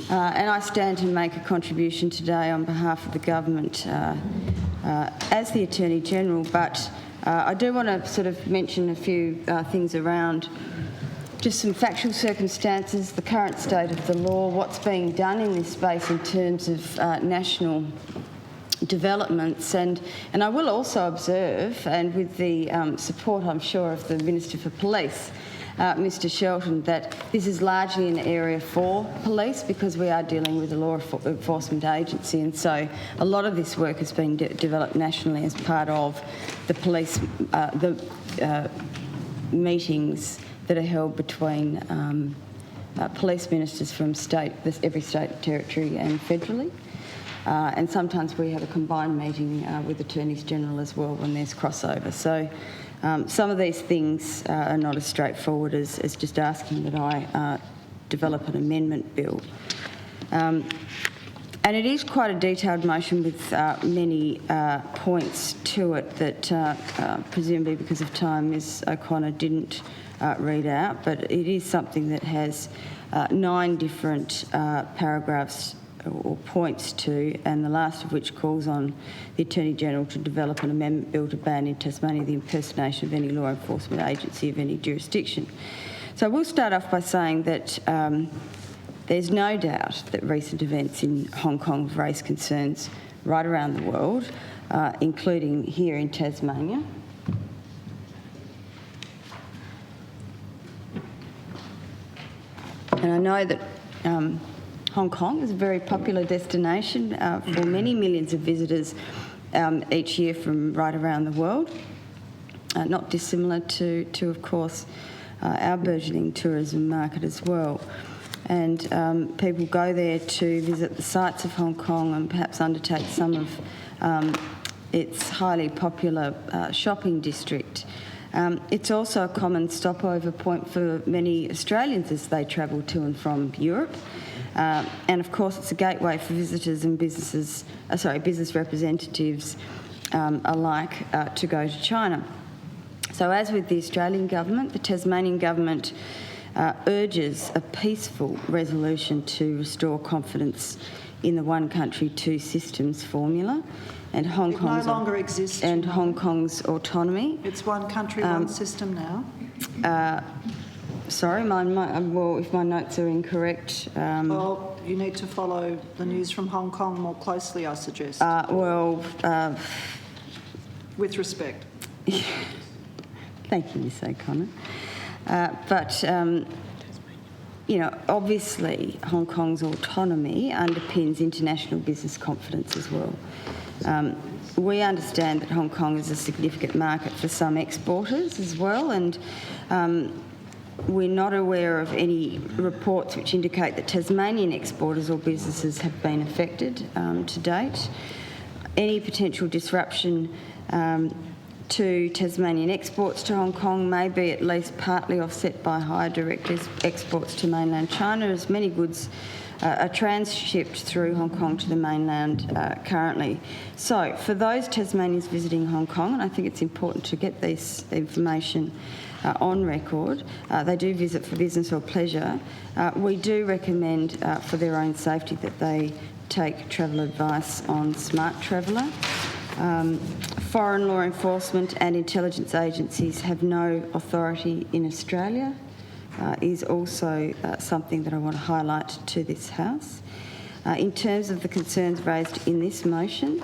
and I stand to make a contribution today on behalf of the government as the Attorney-General, but I do want to sort of mention a few things around just some factual circumstances, the current state of the law, what's being done in this space in terms of national developments. And I will also observe, and with the support, I'm sure, of the Minister for Police, Mr Shelton, that this is largely an area for police because we are dealing with a law enforcement agency, and so a lot of this work has been developed nationally as part of the police, meetings that are held between police ministers from every state, territory and federally. And sometimes we have a combined meeting with Attorneys General as well when there's crossover. So some of these things are not as straightforward as just asking that I develop an amendment bill. And it is quite a detailed motion with many points to it that presumably because of time Ms O'Connor didn't read out, but it is something that has 9 different paragraphs or points to, and the last of which calls on the Attorney-General to develop an amendment bill to ban in Tasmania the impersonation of any law enforcement agency of any jurisdiction. So we'll start off by saying that there's no doubt that recent events in Hong Kong have raised concerns right around the world, including here in Tasmania. And I know that Hong Kong is a very popular destination for many millions of visitors each year from right around the world, not dissimilar to of course, our burgeoning tourism market as well. And people go there to visit the sights of Hong Kong and perhaps undertake some of its highly popular shopping district. It's also a common stopover point for many Australians as they travel to and from Europe. And of course, it's a gateway for visitors and business representatives alike to go to China. So as with the Australian government, the Tasmanian government urges a peaceful resolution to restore confidence in the one country, two systems formula and Hong Kong's no longer exists and Hong Kong's autonomy. It's one country, one system now. Sorry, well, if my notes are incorrect. Well, you need to follow the news from Hong Kong more closely, I suggest. With respect. Thank you, Ms O'Connor. Obviously Hong Kong's autonomy underpins international business confidence as well. We understand that Hong Kong is a significant market for some exporters as well, and we're not aware of any reports which indicate that Tasmanian exporters or businesses have been affected to date. Any potential disruption to Tasmanian exports to Hong Kong may be at least partly offset by higher direct exports to mainland China, as many goods are transshipped through Hong Kong to the mainland currently. So for those Tasmanians visiting Hong Kong, and I think it's important to get this information on record, they do visit for business or pleasure, we do recommend for their own safety that they take travel advice on Smart Traveller. Foreign law enforcement and intelligence agencies have no authority in Australia is also something that I want to highlight to this House. In terms of the concerns raised in this motion,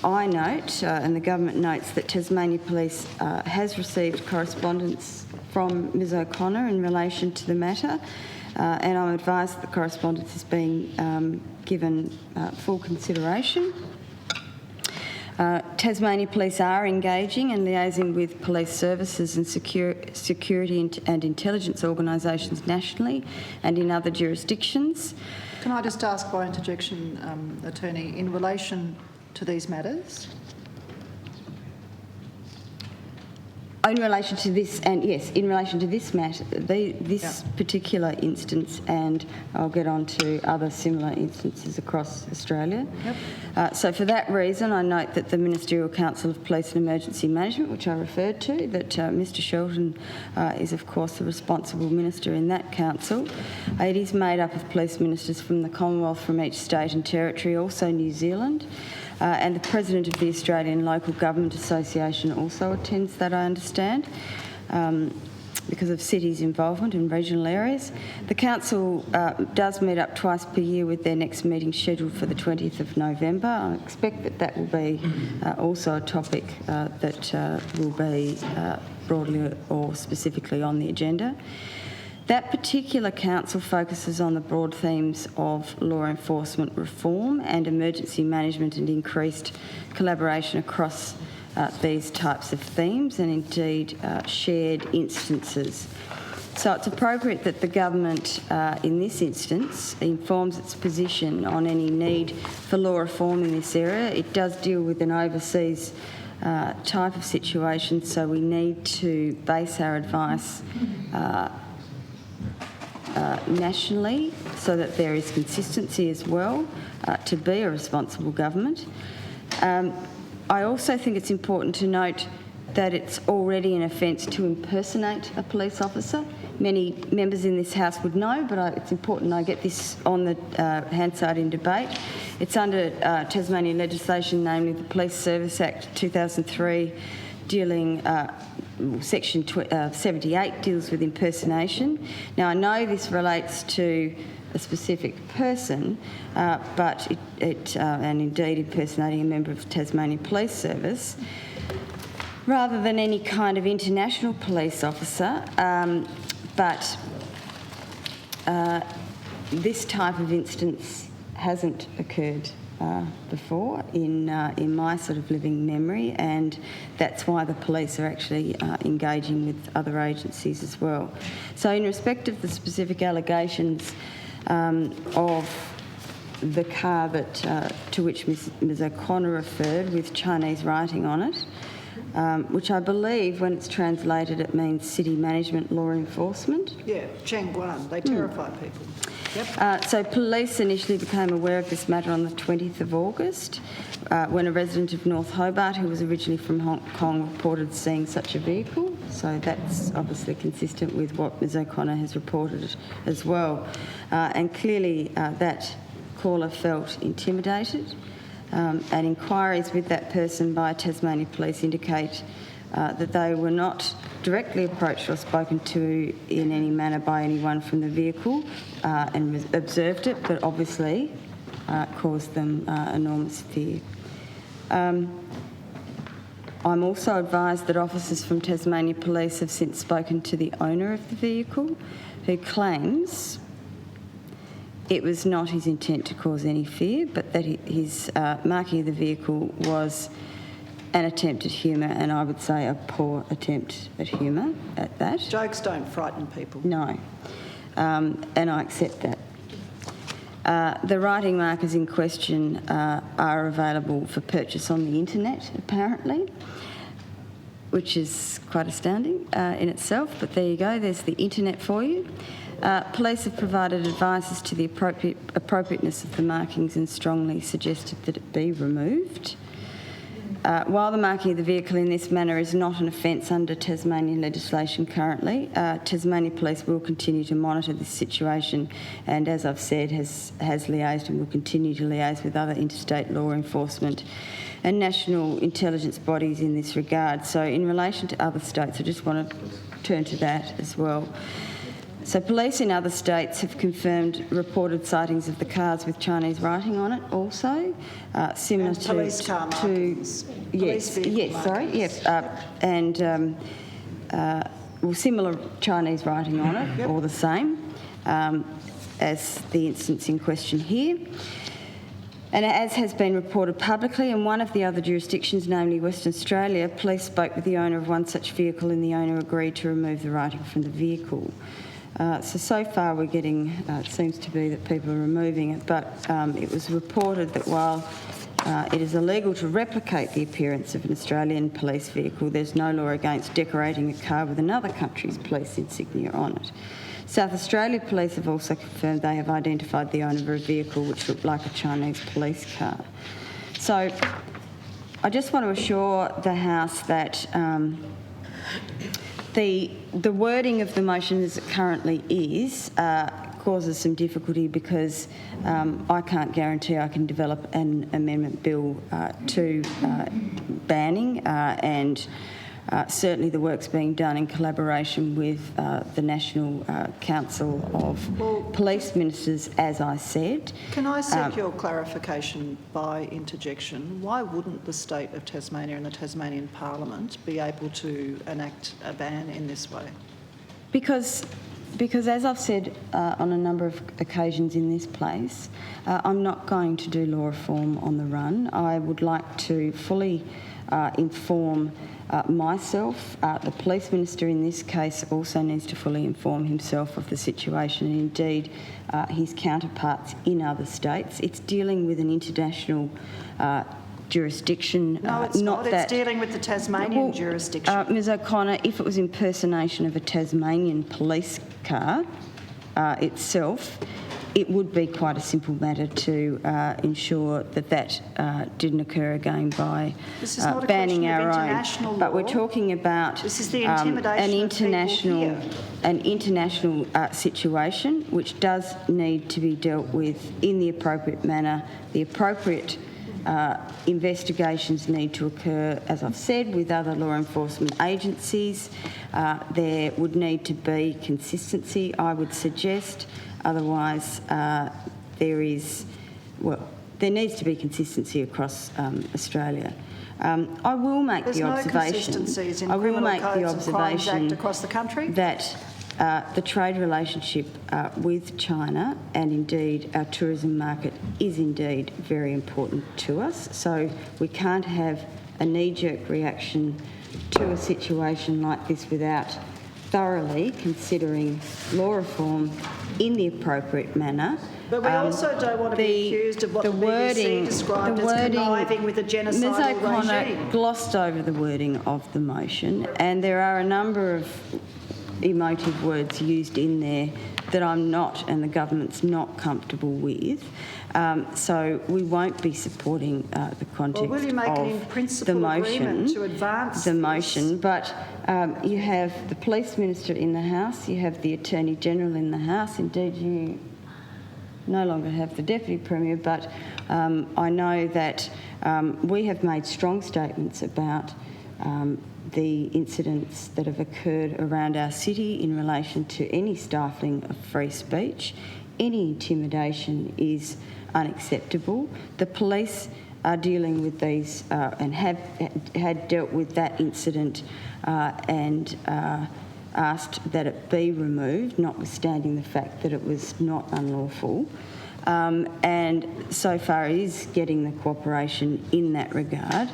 I note, and the government notes, that Tasmania Police has received correspondence from Ms O'Connor in relation to the matter, and I'm advised that the correspondence is being given full consideration. Tasmania Police are engaging and liaising with police services and security and intelligence organisations nationally and in other jurisdictions. Can I just ask by interjection, Attorney, in relation to these matters? In relation to this, and yes, in relation to this matter, this particular instance, and I'll get on to other similar instances across Australia. Yep. So for that reason, I note that the Ministerial Council of Police and Emergency Management, which I referred to, that Mr Shelton is of course the responsible minister in that council. It is made up of police ministers from the Commonwealth, from each state and territory, also New Zealand. And the President of the Australian Local Government Association also attends that, I understand. because of cities' involvement in regional areas. The council does meet up twice per year, with their next meeting scheduled for the 20th of November. I expect that will be also a topic that will be broadly or specifically on the agenda. That particular council focuses on the broad themes of law enforcement reform and emergency management and increased collaboration across these types of themes, and indeed shared instances. So it's appropriate that the government in this instance informs its position on any need for law reform in this area. It does deal with an overseas type of situation, so we need to base our advice nationally so that there is consistency as well to be a responsible government. I also think it's important to note that it's already an offence to impersonate a police officer. Many members in this House would know, but it's important I get this on the Hansard in debate. It's under Tasmanian legislation, namely the Police Service Act 2003, dealing Section 78 deals with impersonation. Now, I know this relates to a specific person, but and indeed impersonating a member of the Tasmanian Police Service, rather than any kind of international police officer. But this type of instance hasn't occurred before in my sort of living memory, and that's why the police are actually engaging with other agencies as well. So in respect of the specific allegations of the car that to which Ms O'Connor referred, with Chinese writing on it, which I believe, when it's translated, it means city management law enforcement. Yeah, Chengguan. They terrify people. Yep. So police initially became aware of this matter on the 20th of August when a resident of North Hobart, who was originally from Hong Kong, reported seeing such a vehicle. So that's obviously consistent with what Ms O'Connor has reported as well. And clearly that caller felt intimidated. And inquiries with that person by Tasmanian Police indicate that they were not directly approached or spoken to in any manner by anyone from the vehicle and observed it, but obviously caused them enormous fear. I'm also advised that officers from Tasmania Police have since spoken to the owner of the vehicle, who claims it was not his intent to cause any fear, but that his marking of the vehicle was an attempt at humour, and I would say a poor attempt at humour at that. Jokes don't frighten people. No, and I accept that. The writing markers in question are available for purchase on the internet, apparently, which is quite astounding in itself, but there you go, there's the internet for you. Police have provided advice as to the appropriateness of the markings and strongly suggested that it be removed. While the marking of the vehicle in this manner is not an offence under Tasmanian legislation currently, Tasmania Police will continue to monitor this situation and, as I've said, has liaised and will continue to liaise with other interstate law enforcement and national intelligence bodies in this regard. So in relation to other states, I just want to turn to that as well. So police in other states have confirmed reported sightings of the cars with Chinese writing on it also, similar and to... police car markings. Yes, similar Chinese writing on it, or the same, as the instance in question here. And as has been reported publicly, in one of the other jurisdictions, namely Western Australia, police spoke with the owner of one such vehicle and the owner agreed to remove the writing from the vehicle. So far we're getting, it seems to be that people are removing it, but it was reported that while it is illegal to replicate the appearance of an Australian police vehicle, there's no law against decorating a car with another country's police insignia on it. South Australia Police have also confirmed they have identified the owner of a vehicle which looked like a Chinese police car. So I just want to assure the House that the wording of the motion as it currently is causes some difficulty because I can't guarantee I can develop an amendment bill to banning and certainly the work's being done in collaboration with the National Council of Police Ministers, as I said. Can I seek your clarification by interjection? Why wouldn't the state of Tasmania and the Tasmanian Parliament be able to enact a ban in this way? Because as I've said on a number of occasions in this place, I'm not going to do law reform on the run. I would like to fully inform myself. The Police Minister in this case also needs to fully inform himself of the situation, and indeed his counterparts in other states. It's dealing with an international jurisdiction. No, it's not. It's dealing with the Tasmanian jurisdiction. Ms O'Connor, if it was impersonation of a Tasmanian police car itself, it would be quite a simple matter to ensure that didn't occur again by this is not banning a our own. Law. But we're talking about this is the intimidation an international situation which does need to be dealt with in the appropriate manner. The appropriate investigations need to occur, as I've said, with other law enforcement agencies. There would need to be consistency, I would suggest. Otherwise, there needs to be consistency across Australia. I will make the observation. I will make the observation across the country that the trade relationship with China and indeed our tourism market is indeed very important to us. So we can't have a knee-jerk reaction to a situation like this without thoroughly considering law reform in the appropriate manner. But we also don't want to be accused of what the BBC described as conniving with a genocidal Ms O'Connor regime. Glossed over the wording of the motion, and there are a number of emotive words used in there that I'm not and the government's not comfortable with. So we won't be supporting the context will you make an of in-principle the motion. Agreement to advance the this? motion, but you have the Police Minister in the House, you have the Attorney General in the House. Indeed, you no longer have the Deputy Premier, but I know that we have made strong statements about the incidents that have occurred around our city in relation to any stifling of free speech. Any intimidation is unacceptable. The police are dealing with these and had dealt with that incident and asked that it be removed, notwithstanding the fact that it was not unlawful. And so far it is getting the cooperation in that regard.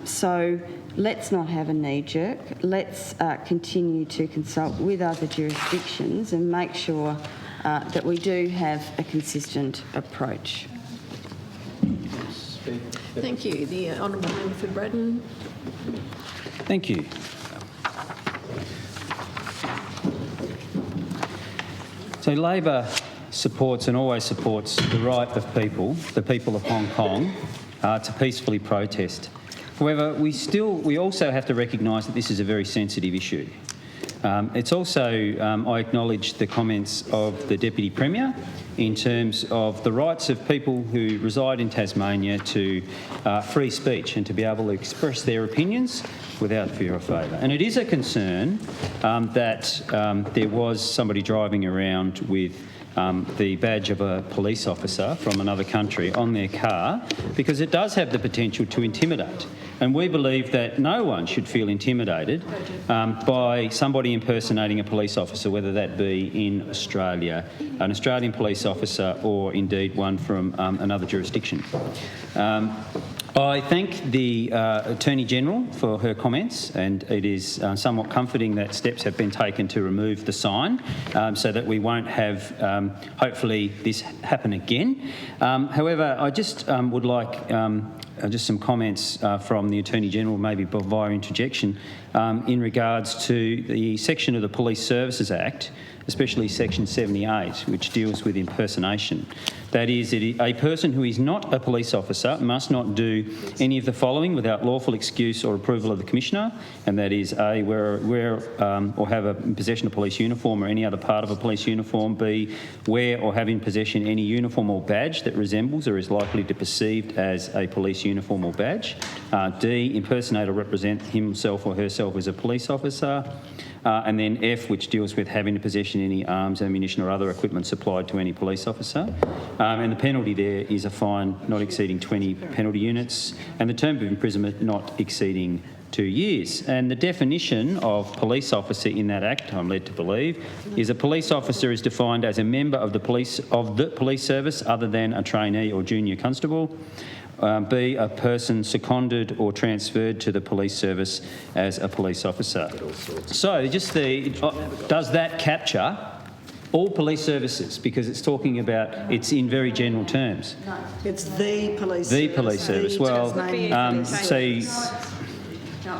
So let's not have a knee-jerk. Let's continue to consult with other jurisdictions and make sure that we do have a consistent approach. Thank you. The Honourable Member for Braddon. Thank you. So Labor supports and always supports the right of the people of Hong Kong, to peacefully protest. However, we also have to recognise that this is a very sensitive issue. It's also, I acknowledge the comments of the Deputy Premier in terms of the rights of people who reside in Tasmania to free speech and to be able to express their opinions without fear or favour. And it is a concern that there was somebody driving around with the badge of a police officer from another country on their car, because it does have the potential to intimidate. And we believe that no one should feel intimidated by somebody impersonating a police officer, whether that be in Australia, an Australian police officer, or indeed one from another jurisdiction. I thank the Attorney-General for her comments, and it is somewhat comforting that steps have been taken to remove the sign so that we won't have, hopefully, this happen again. However, I just would like just some comments from the Attorney-General, maybe via interjection, in regards to the section of the Police Services Act, especially Section 78, which deals with impersonation. That is, a person who is not a police officer must not do any of the following without lawful excuse or approval of the Commissioner, and that is A, wear or have in possession a police uniform or any other part of a police uniform, B, wear or have in possession any uniform or badge that resembles or is likely to be perceived as a police uniform or badge, D, impersonate or represent himself or herself herself as a police officer. And then F, which deals with having to possession any arms, ammunition or other equipment supplied to any police officer. And the penalty there is a fine not exceeding 20 penalty units and the term of imprisonment not exceeding 2 years. And the definition of police officer in that Act, I'm led to believe, is a police officer is defined as a member of the police service other than a trainee or junior constable. B, a person seconded or transferred to the police service as a police officer. So just does that capture all police services? Because it's talking about, it's in very general terms. No. It's the police service. The police service.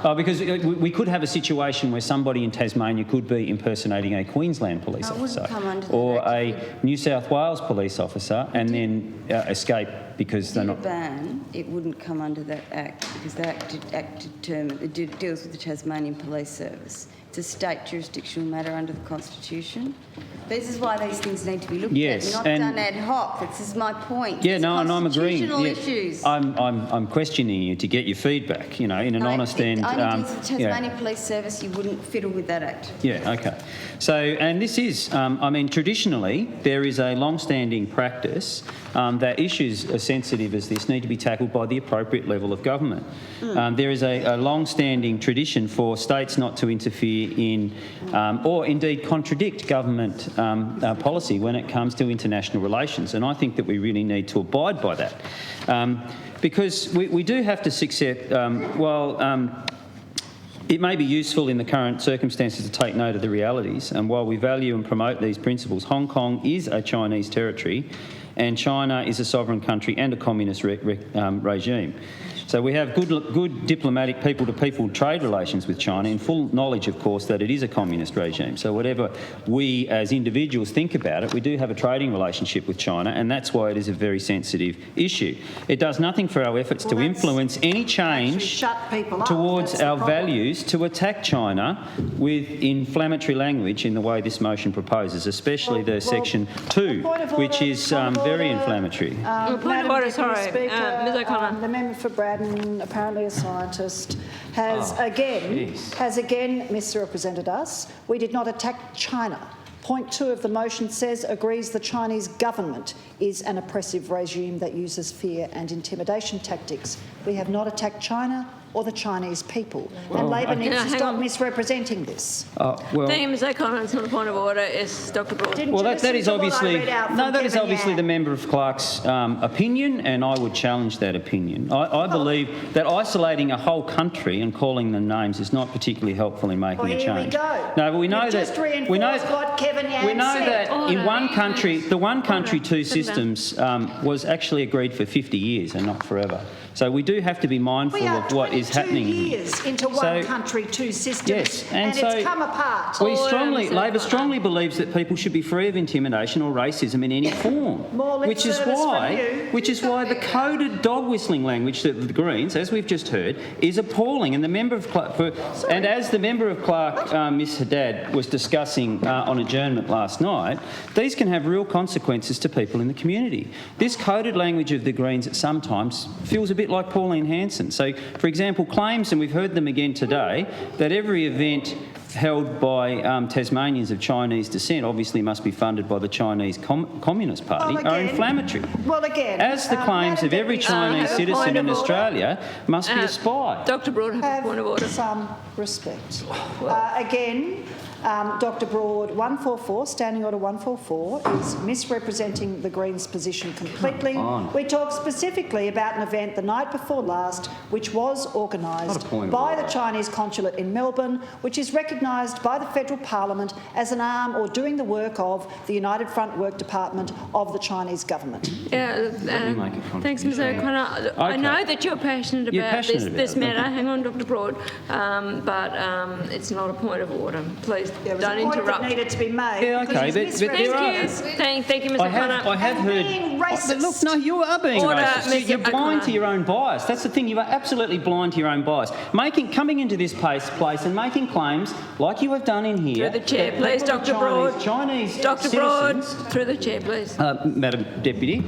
Well, because we could have a situation where somebody in Tasmania could be impersonating a Queensland police officer or a New South Wales police officer and then escape because they're not... ban, it wouldn't come under that Act because the Act deals with the Tasmanian Police Service. It's a state jurisdictional matter under the Constitution. This is why these things need to be looked at, not done ad hoc. This is my point. Yeah, no, and I'm agreeing. Issues. I'm questioning you to get your feedback, in an honest and... Only the Tasmanian Police Service, you wouldn't fiddle with that Act. Yeah, okay. So, and this is, traditionally, there is a long-standing practice that issues as sensitive as this need to be tackled by the appropriate level of government. There is a long-standing tradition for states not to interfere in or indeed contradict government policy when it comes to international relations, and I think that we really need to abide by that because we do have to accept, it may be useful in the current circumstances to take note of the realities, and while we value and promote these principles, Hong Kong is a Chinese territory and China is a sovereign country and a communist regime. So we have good diplomatic people-to-people trade relations with China in full knowledge, of course, that it is a communist regime. So whatever we as individuals think about it, we do have a trading relationship with China, and that's why it is a very sensitive issue. It does nothing for our efforts to influence any change towards our values to attack China with inflammatory language in the way this motion proposes, especially the Section 2, which is very inflammatory. Point of order, sorry. Ms O'Connor. The member for Braddon, apparently a scientist, has again misrepresented us. We did not attack China. Point 2 of the motion says agrees the Chinese government is an oppressive regime that uses fear and intimidation tactics. We have not attacked China or the Chinese people. And Labor needs to stop misrepresenting this. Thank you, Ms O'Connor. It's not a point of order. It's Dr Broad. That is obviously the member of Clark's opinion, and I would challenge that opinion. I believe that isolating a whole country and calling them names is not particularly helpful in making a change. Here we go. No, but we know what Kevin Yan that in one country, the one country, two systems was actually agreed for 50 years and not forever. So we do have to be mindful of what is happening. 2 years into one country, two systems, and it's come apart. Labor strongly believes that people should be free of intimidation or racism in any form, which is why the coded dog whistling language of the Greens, as we've just heard, is appalling. And the member of Clark, as the member of Clark, Ms Haddad, was discussing on adjournment last night, these can have real consequences to people in the community. This coded language of the Greens sometimes feels a bit like Pauline Hanson. So, for example, claims, and we've heard them again today, that every event held by Tasmanians of Chinese descent obviously must be funded by the Chinese Communist Party are inflammatory. As the claims of every Chinese citizen in Australia must be a spy. Dr Broad, have a point of order. Some respect. Dr Broad, 144, Standing Order 144, is misrepresenting the Greens' position completely. We talked specifically about an event the night before last which was organised by the Chinese consulate in Melbourne, which is recognised by the Federal Parliament as an arm or doing the work of the United Front Work Department of the Chinese government. Thanks, Ms O'Connor. I know that you're passionate about this matter. Hang on, Dr Broad. But it's not a point of order. Please there was Don't a point interrupt. that needed to be made. Yeah, because okay, he's but there are- misrepresenting Thank you, Mr. I O'Connor. have heard. being racist. But look, no, you are being Order, racist. Mr. You're blind O'Connor. to your own bias. That's the thing. You are absolutely blind to your own bias. Coming into this place and making claims like you have done in here. Through the chair, that please, people of Dr. Broad. Chinese Dr. Broad, citizens, through the chair, please. Madam Deputy,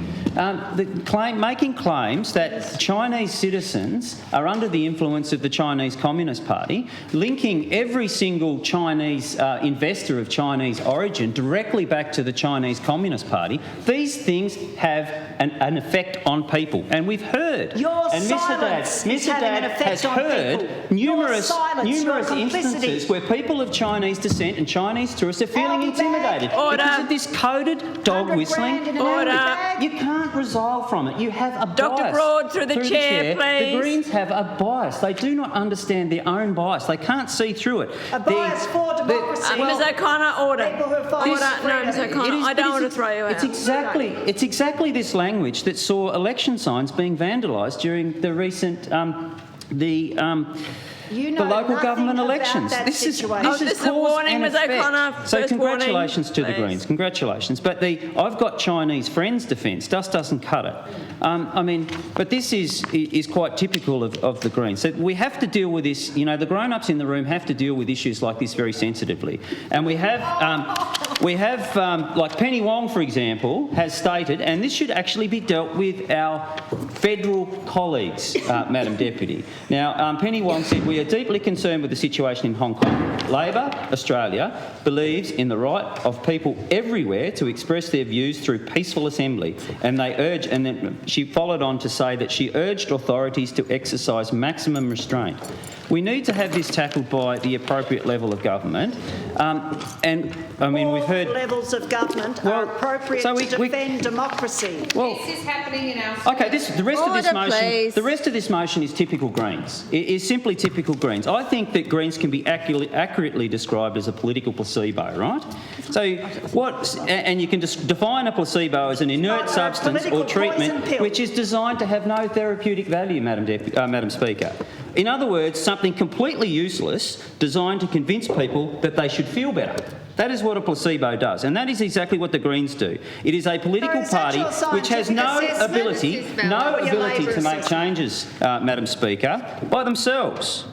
making claims that Chinese citizens are under the influence of the Chinese Communist Party, linking every single Chinese investor of Chinese origin directly back to the Chinese Communist Party. These things have an effect on people, and we've heard. Your and silence is Mr. having an Dad effect has on heard people. numerous Your complicity. instances where people of Chinese descent and Chinese tourists are feeling Aldi bag. intimidated Order. because of this coded dog 100 whistling. grand in an Order. Aldi bag. You can't resolve from it. You have a Dr. bias. Broad, through the chair, please. The Greens have a bias. They do not understand their own bias. They can't see through it. A bias for democracy. Ms. O'Connor, order. People who are fighting Order. for No, Ms. freedom. O'Connor, I don't want to throw you out. It's exactly this language that saw election signs being vandalised during the recent You the know local nothing government about elections. that This is situation. Oh, this is a cause warning, and Ms. effect. O'Connor. So First congratulations warning, to the please. Greens. Congratulations. But I've got Chinese friends defence. Dust doesn't cut it. But this is quite typical of the Greens. So we have to deal with this. You know, the grown-ups in the room have to deal with issues like this very sensitively. And we have like Penny Wong, for example, has stated, and this should actually be dealt with our federal colleagues, Madam Deputy. Now, Penny Wong said, "We are deeply concerned with the situation in Hong Kong. Labor Australia believes in the right of people everywhere to express their views through peaceful assembly, and they urge," and then she followed on to say that she urged authorities to exercise maximum restraint. We need to have this tackled by the appropriate level of government. We've heard... All levels of government are appropriate to defend democracy. Well, This is happening in our okay, the rest of this Order, motion, please. the rest of this motion is typical Greens. It is simply typical Greens. I think that Greens can be accurately described as a political placebo, right? So and you can just define a placebo as an inert substance or political treatment poison pill. which is designed to have no therapeutic value, Madam Speaker. In other words, something completely useless designed to convince people that they should feel better. That is what a placebo does, and that is exactly what the Greens do. It is a political is that party your which has scientific no assessment? ability, This is valid. Your Labor to make assessment. changes, Madam Speaker, by themselves.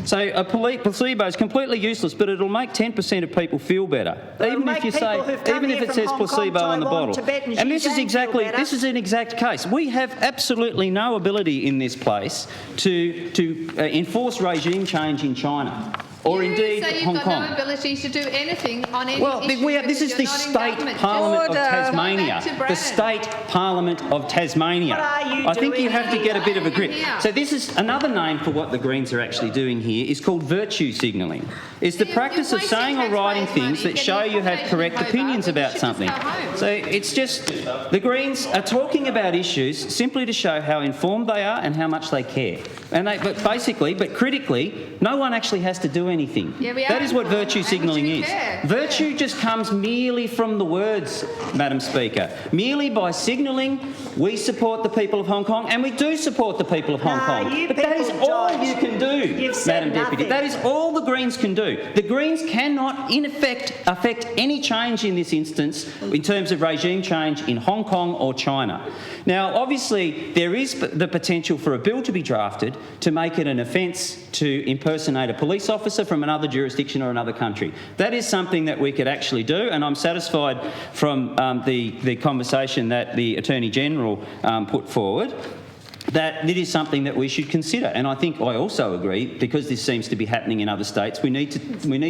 So a placebo is completely useless, but it'll make 10% of people feel better, even make if you people say, who've come even if here it from says Hong Kong, placebo on the Taiwan, bottle. Tibet and And this is Xinjiang exactly, feel better. this is an exact case. We have absolutely no ability in this place to enforce regime change in China. Or indeed so you've Hong got Kong. no ability to do anything on any Well, issue this is the because you're not in State government. Parliament of Order. Tasmania. Go back to The Brennan. State Parliament of Tasmania. What are you I think you doing have to get a bit of a grip. here? So this is another name for what the Greens are actually doing here is called virtue signalling. It's the You're practice of wasting saying or writing taxpayers' things money that show getting you have accommodation correct in Hobart opinions when you about should just something. go home. So it's just the Greens are talking about issues simply to show how informed they are and how much they care. But critically, no one actually has to do anything. Yeah, we That are is what informed virtue and signalling we is. care. Virtue just comes merely from the words, Madam Speaker. Merely by signalling we support the people of Hong Kong, and we do support the people of Hong No, Kong. you But that is people all don't. you can do, You've said Madam Deputy. nothing. That is all the Greens can do. The Greens cannot, in effect, affect any change in this instance in terms of regime change in Hong Kong or China. Now, obviously, there is the potential for a bill to be drafted to make it an offence to impersonate a police officer from another jurisdiction or another country. That is something that we could actually do, and I'm satisfied from the conversation that the Attorney-General put forward that it is something that we should consider. And I think I also agree, because this seems to be happening in other states, we need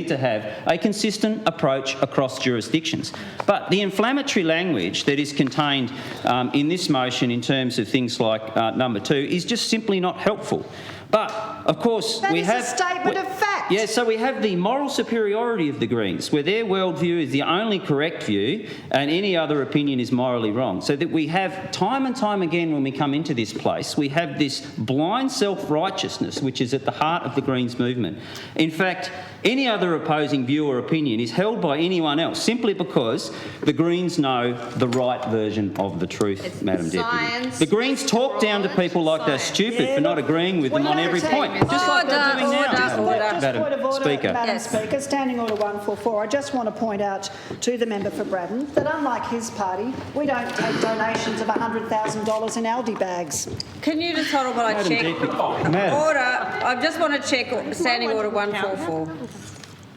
to have a consistent approach across jurisdictions. But the inflammatory language that is contained in this motion in terms of things like number 2 is just simply not helpful. But, of course, That is a statement of fact. Yeah, so we have the moral superiority of the Greens, where their worldview is the only correct view and any other opinion is morally wrong. So that we have, time and time again when we come into this place, we have this blind self-righteousness which is at the heart of the Greens movement. In fact, any other opposing view or opinion is held by anyone else simply because the Greens know the right version of the truth, It's Madam Deputy. science, The Greens talk down to people like they're science. stupid Yeah, for not look, agreeing with them on every point, just like they're doing now. Order. Madam point of order, Speaker. Madam Yes. Speaker. Standing Order 144. I just want to point out to the member for Braddon that unlike his party, we don't take donations of $100,000 in Aldi bags. Can you just hold on while I Madam check? Deputy. Madam. Order. I just want to check Standing Order 144.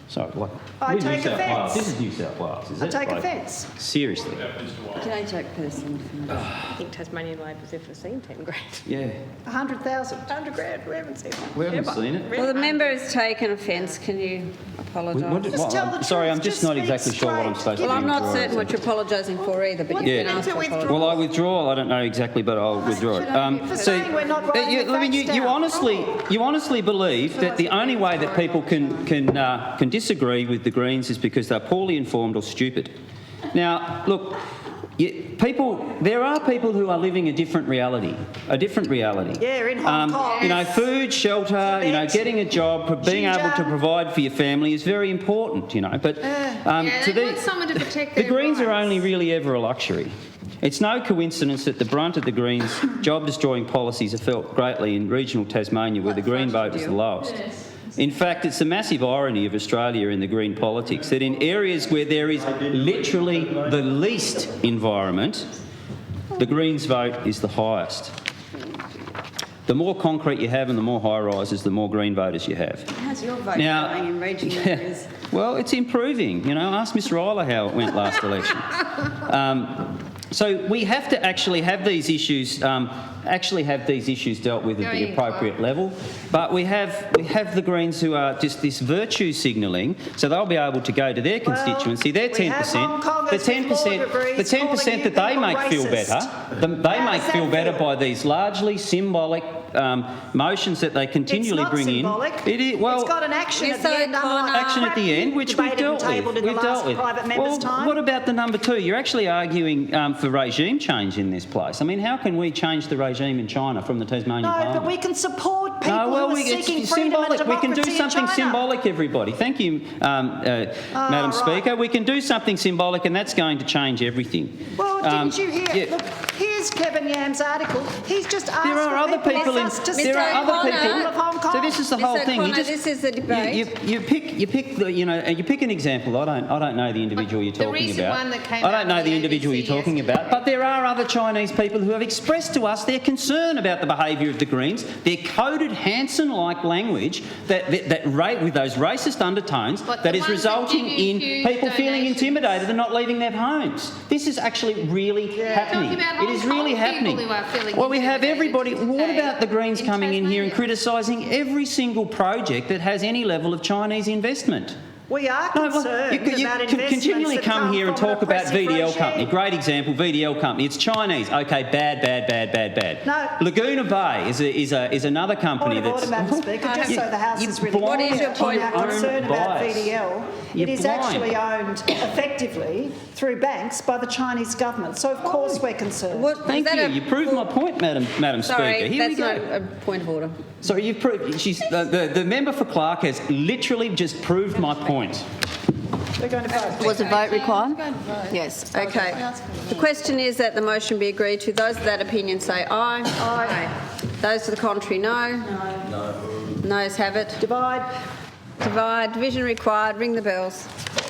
Sorry, what? I We're take New South offence. Wales. This is New South Wales, is I it? take Like, offence. Seriously. Can I take person? I think Tasmanian Labor's ever seen 10 grand. Yeah. 100,000. 100 grand, we haven't seen that. We haven't seen it. Well, the member has taken offence. Can you apologise? Just tell the Sorry, truth, I'm just just not speak exactly sure what I'm straight. supposed to Well, do. I'm not certain what you're apologising for either, but you've Yeah. been asked to apologise. Well, I withdraw. I don't know exactly, but I'll withdraw it. For saying we're not writing you, the I mean, facts you down. honestly believe that the only way that people can disagree with the Greens is because they're poorly informed or stupid. Now, look, there are people who are living a different reality. Yeah, in Hong Kong. You know, food, shelter, you know, getting a job, being able to provide for your family is very important, you know. But They want someone to protect the their Greens are rights. only really ever a luxury. It's no coincidence that the brunt of the Greens' job-destroying policies are felt greatly in regional Tasmania, where the Green vote is the lowest. In fact, it's a massive irony of Australia in the Green politics that in areas where there is literally the least environment, the Greens vote is the highest. The more concrete you have and the more high-rises, the more Green voters you have. How's your vote Now- going in regional areas? Well, it's improving. You know, ask Miss Ryler how it went last election. So we have to actually have these issues dealt with at the Going appropriate level. But we have the Greens who are just this virtue signalling, so they'll be able to go to their constituency, their we have 10%, Hong Kongers the with 10%, law degrees the 10% calling that they you make people feel racist. better. They How make does feel that better feel? by these largely symbolic motions that they continually It's not bring symbolic. in. It is, well, it's got an action at Yes, the so end. unlike action at the end, which we've debated dealt and tabled with. in the last private members' Well, time. what about the number two? You're actually arguing for regime change in this place. I mean, how can we change the regime in China from the Tasmanian No, Parliament? but we can support people No, well, who are it's seeking freedom and symbolic. We can do democracy in something China. symbolic, everybody. Thank you, Madam right. Speaker. We can do something symbolic, and that's going to change everything. Well, didn't you hear? yeah. Look, here's Kevin Yam's article. He's just asked There are for other people in. us to There are Mr. other O'Connor. people. of Hong Kong. So this is the Mr. whole thing. O'Connor, this is the debate. You pick an example. I don't know the individual you're The talking recent about. one that came I out don't know on the the individual ABC you're talking about. But there are other Chinese people who have expressed to us their concern about the behaviour of the Greens. Their coded Hanson-like language with those racist undertones But that the is ones that resulting give you in huge people feeling donations. intimidated and not leaving their homes. This is actually really happening. Talking about It is Hong really Kong people happening. who are feeling Well, we have intimidated everybody. What today about the Greens in coming in here and Tasmania. criticising every single project that has any level of Chinese investment? We are No, well, concerned you about can investments continually that come here and from an talk about oppressive VDL regime. Company. Great example, VDL Company. It's Chinese. Okay, bad. No. Laguna Bay is another company Point of that's. order, Madam Speaker, just so the House is really blind clear. What is your point? Our concern Owned about bias. VDL, You're it is blind. actually owned effectively through banks by the Chinese government. So of course we're concerned. What, Thank is that you. a- You proved my point, Madam Sorry, Speaker. Here we that's go. not a point of order. Sorry, you've proved. The member for Clark has literally just proved my point. We're going to vote. Was a vote required? Yes, okay. The question is that the motion be agreed to. Those of that opinion say aye. Aye. Those to the contrary, no. No. Noes have it. Divide. Divide. Division required. Ring the bells.